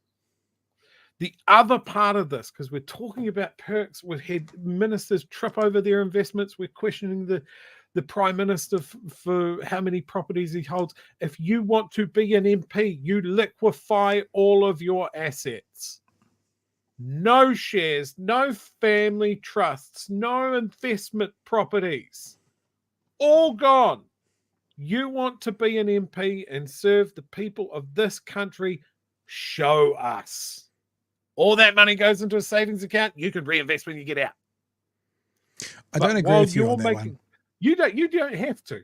The other part of this, because we're talking about perks, we've had ministers trip over their investments. We're questioning the Prime Minister for how many properties he holds. If you want to be an MP, you liquefy all of your assets. No shares, no family trusts, no investment properties. All gone. You want to be an MP and serve the people of this country? Show us. All that money goes into a savings account. You can reinvest when you get out. I don't agree with you on that one. You don't have to.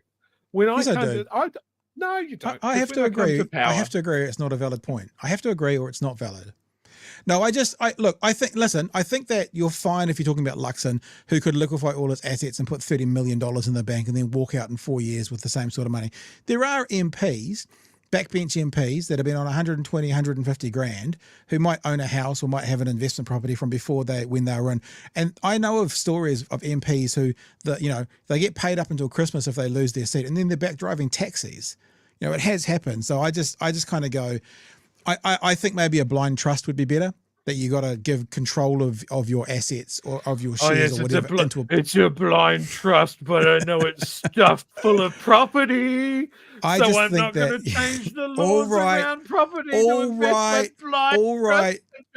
When Yes, I do. No, you don't. I have to agree. I have to agree. It's not a valid point. I have to agree, or it's not valid. No, I think that you're fine if you're talking about Luxon, who could liquefy all his assets and put $30 million in the bank and then walk out in 4 years with the same sort of money. There are MPs, backbench MPs, that have been on 120, 150 grand, who might own a house or might have an investment property from before when they were in. And I know of stories of MPs who, they get paid up until Christmas if they lose their seat, and then they're back driving taxis. It has happened. So I just kind of go, I think maybe a blind trust would be better, that you got to give control of your assets or of your shares or whatever. It's a blind trust, but I know it's stuffed full of property. I'm not going to change the laws around property.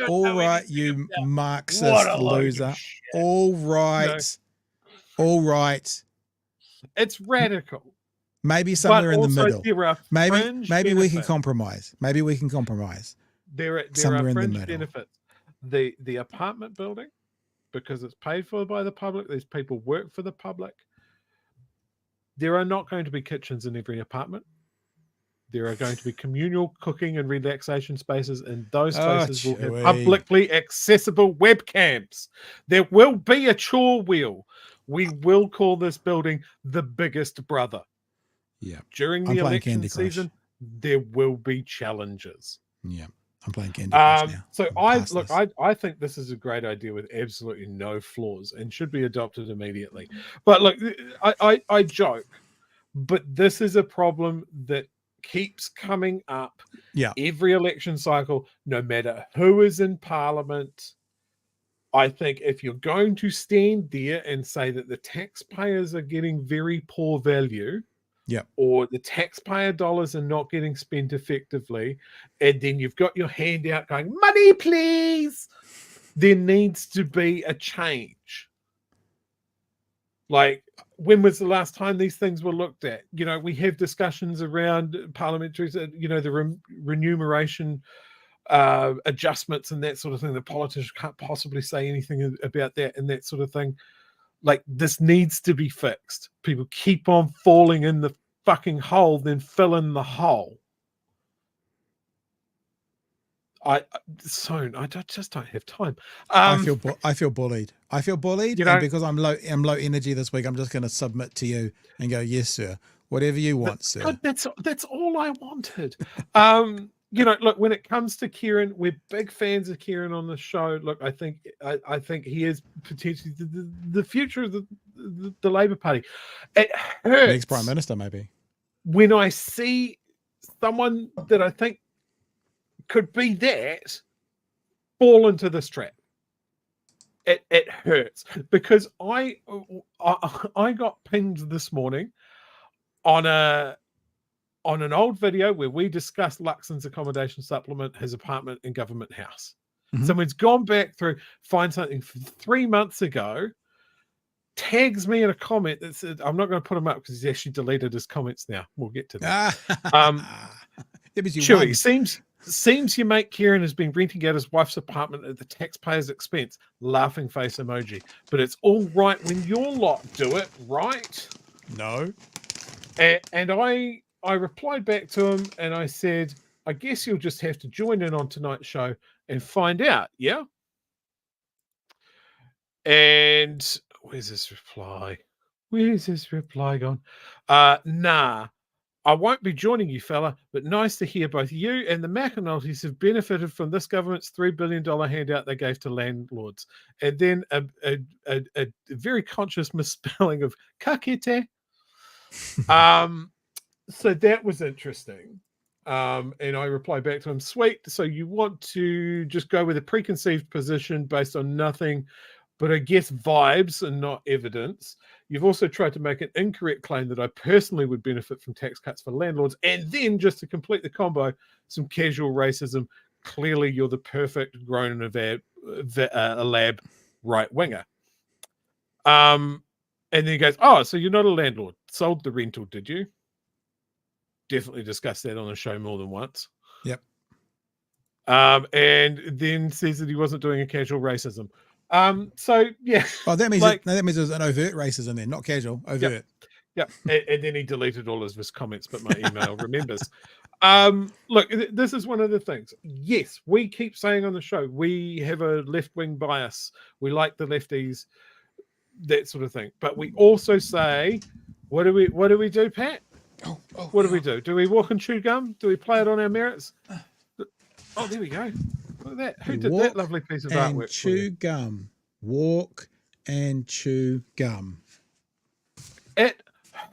All right, you Marxist loser. All right. It's radical. Maybe somewhere in the middle. Maybe we can compromise. There are fringe benefits. The apartment building, because it's paid for by the public, these people work for the public. There are not going to be kitchens in every apartment. There are going to be communal cooking and relaxation spaces, and those spaces will have publicly accessible webcams. There will be a chore wheel. We will call this building the biggest brother. Yeah. During the election season, there will be challenges. Yeah. I'm playing Candy Crush now. So I think this is a great idea with absolutely no flaws and should be adopted immediately. But look, I joke, but this is a problem that keeps coming up every election cycle, no matter who is in Parliament. I think if you're going to stand there and say that the taxpayers are getting very poor value, or the taxpayer dollars are not getting spent effectively, and then you've got your hand out going, money, please, there needs to be a change. Like, when was the last time these things were looked at? We have discussions around parliamentary, the remuneration adjustments and that sort of thing. The politicians can't possibly say anything about that and that sort of thing. Like, this needs to be fixed. People keep on falling in the fucking hole, then fill in the hole. I just don't have time. I feel bullied. And because I'm low energy this week, I'm just going to submit to you and go, yes, sir. Whatever you want, sir. God, that's all I wanted. Look, when it comes to Kieran, we're big fans of Kieran on the show. Look, I think he is potentially the future of the Labour Party. It hurts. Next Prime Minister, maybe. When I see someone that I think could be that fall into this trap. It hurts, because I got pinged this morning on an old video where we discussed Luxon's accommodation supplement, his apartment and government house. Mm-hmm. Someone's gone back through, find something from 3 months ago, tags me in a comment that said, I'm not going to put him up because he's actually deleted his comments now. We'll get to that. Chewy, seems your mate Kieran has been renting out his wife's apartment at the taxpayer's expense. Laughing face emoji. But it's all right when your lot do it, right? No. And I replied back to him and I said, I guess you'll just have to join in on tonight's show and find out, yeah? And where's this reply? Where's this reply gone? Nah, I won't be joining you, fella, but nice to hear both you and the McAnultys have benefited from this government's $3 billion handout they gave to landlords. And then a very conscious misspelling of kakete. So that was interesting. And I replied back to him, sweet. So you want to just go with a preconceived position based on nothing but I guess vibes and not evidence. You've also tried to make an incorrect claim that I personally would benefit from tax cuts for landlords. And then just to complete the combo, some casual racism. Clearly you're the perfect grown in a lab right winger. And then he goes, oh, so you're not a landlord. Sold the rental, did you? Definitely discussed that on the show more than once. Yep. And then says that he wasn't doing a casual racism. So yeah. Oh, that means that means there's an overt racism there, not casual, overt. Yep. And then he deleted all of his comments, but my email remembers. Look, this is one of the things. Yes, we keep saying on the show we have a left-wing bias. We like the lefties, that sort of thing. But we also say, what do we do, Pat? What do we do? Do we walk and chew gum? Do we play it on our merits? Oh, there we go. Look at that. Who did that lovely piece of artwork? Chew gum. Walk and chew gum. It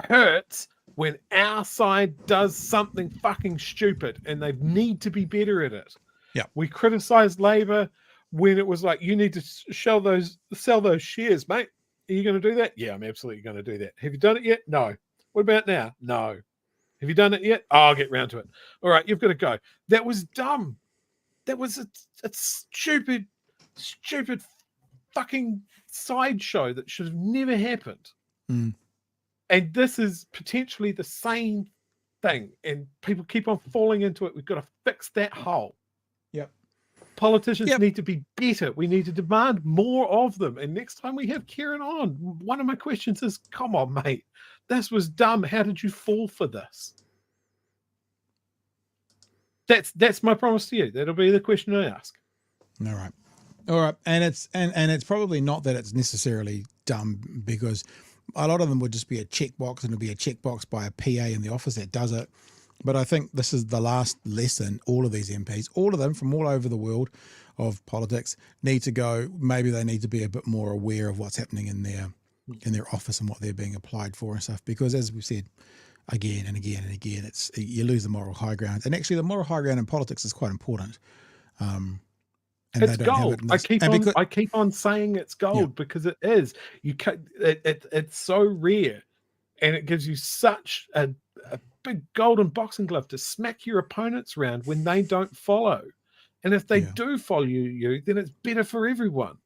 hurts when our side does something fucking stupid and they need to be better at it. Yeah. We criticized Labor when it was like, you need to sell those shares, mate. Are you going to do that? Yeah, I'm absolutely going to do that. Have you done it yet? No. What about now? No. Have you done it yet? Oh, I'll get round to it. All right, you've got to go. That was dumb. That was a stupid fucking sideshow that should have never happened. Mm. And this is potentially the same thing. And people keep on falling into it. We've got to fix that hole. Yep. Politicians need to be better. We need to demand more of them. And next time we have Kieran on, one of my questions is, come on, mate. This was dumb. How did you fall for this? That's my promise to you. That'll be the question I ask. All right. And it's probably not that it's necessarily dumb, because a lot of them would just be a checkbox, and it'll be a checkbox by a PA in the office that does it. But I think this is the last lesson. All of these MPs, all of them from all over the world of politics, need to go. Maybe they need to be a bit more aware of what's happening in their office and what they're being applied for and stuff. Because as we've said again and again and again, it's you lose the moral high ground. And actually, the moral high ground in politics is quite important. And it's gold. I keep on saying it's gold because it is. It's so rare, and it gives you such a big golden boxing glove to smack your opponents around when they don't follow. And if they do follow you, then it's better for everyone.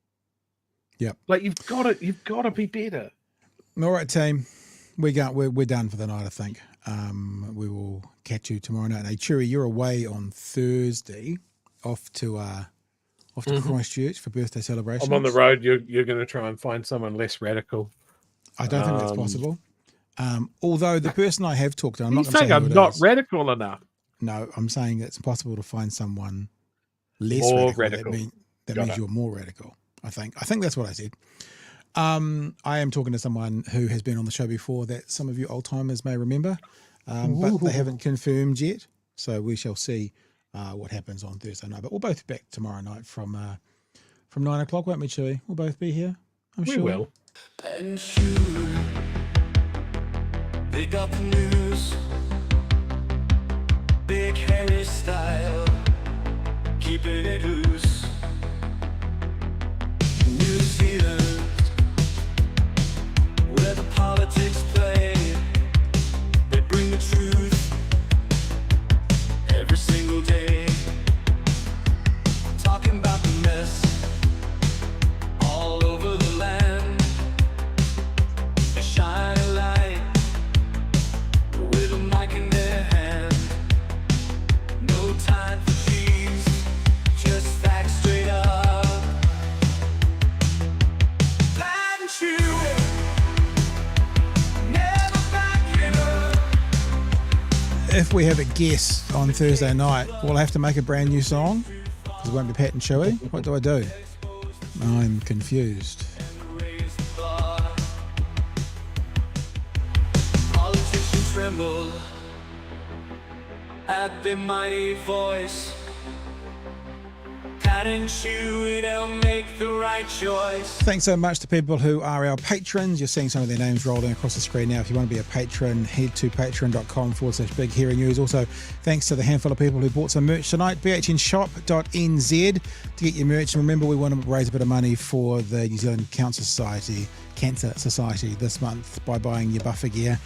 Yep. Like you've got to be better. All right, team. We're done for the night, I think. We will catch you tomorrow night. Hey, Chewy, you're away on Thursday, off to Christchurch for birthday celebrations. I'm on the road. You're going to try and find someone less radical. I don't think that's possible. Although the person I have talked to, I'm not going to say I'm not radical enough. No, I'm saying it's possible to find someone less radical. That means you're more radical. I think that's what I said. I am talking to someone who has been on the show before that some of you old timers may remember, but they haven't confirmed yet. So we shall see what happens on Thursday night. But we'll both be back tomorrow night from 9 o'clock, won't we, Chewy? We'll both be here. I'm sure. We will. And sure, pick up the news, big Harry style, keeping it loose. New Zealand, where the politics play, they bring the truth every single day. Talking about the mess all over the land, a shining light with a mic in their hand. No time for cheese, just facts straight up. Plan and chew, never backing up. If we have a guest on Thursday night, we'll have to make a brand new song because it won't be Pat and Chewy. What do I do? I'm confused. Raise the bar. Politicians tremble at their mighty voice. That ensure they'll make the right choice. Thanks so much to people who are our patrons. You're seeing some of their names rolling across the screen now. If you want to be a patron, head to patreon.com/Big Hearing News. Also, thanks to the handful of people who bought some merch tonight. bhnshop.nz to get your merch. And remember, we want to raise a bit of money for the New Zealand Cancer Society this month by buying your buffer gear.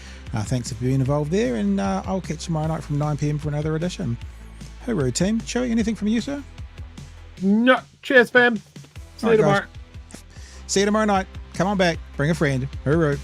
Thanks for being involved there. And I'll catch you tomorrow night from 9 p.m. for another edition. Hooroo, team. Joey, anything from you, sir? No, cheers, fam. See you tomorrow. See you tomorrow night. Come on back. Bring a friend. Hooroo.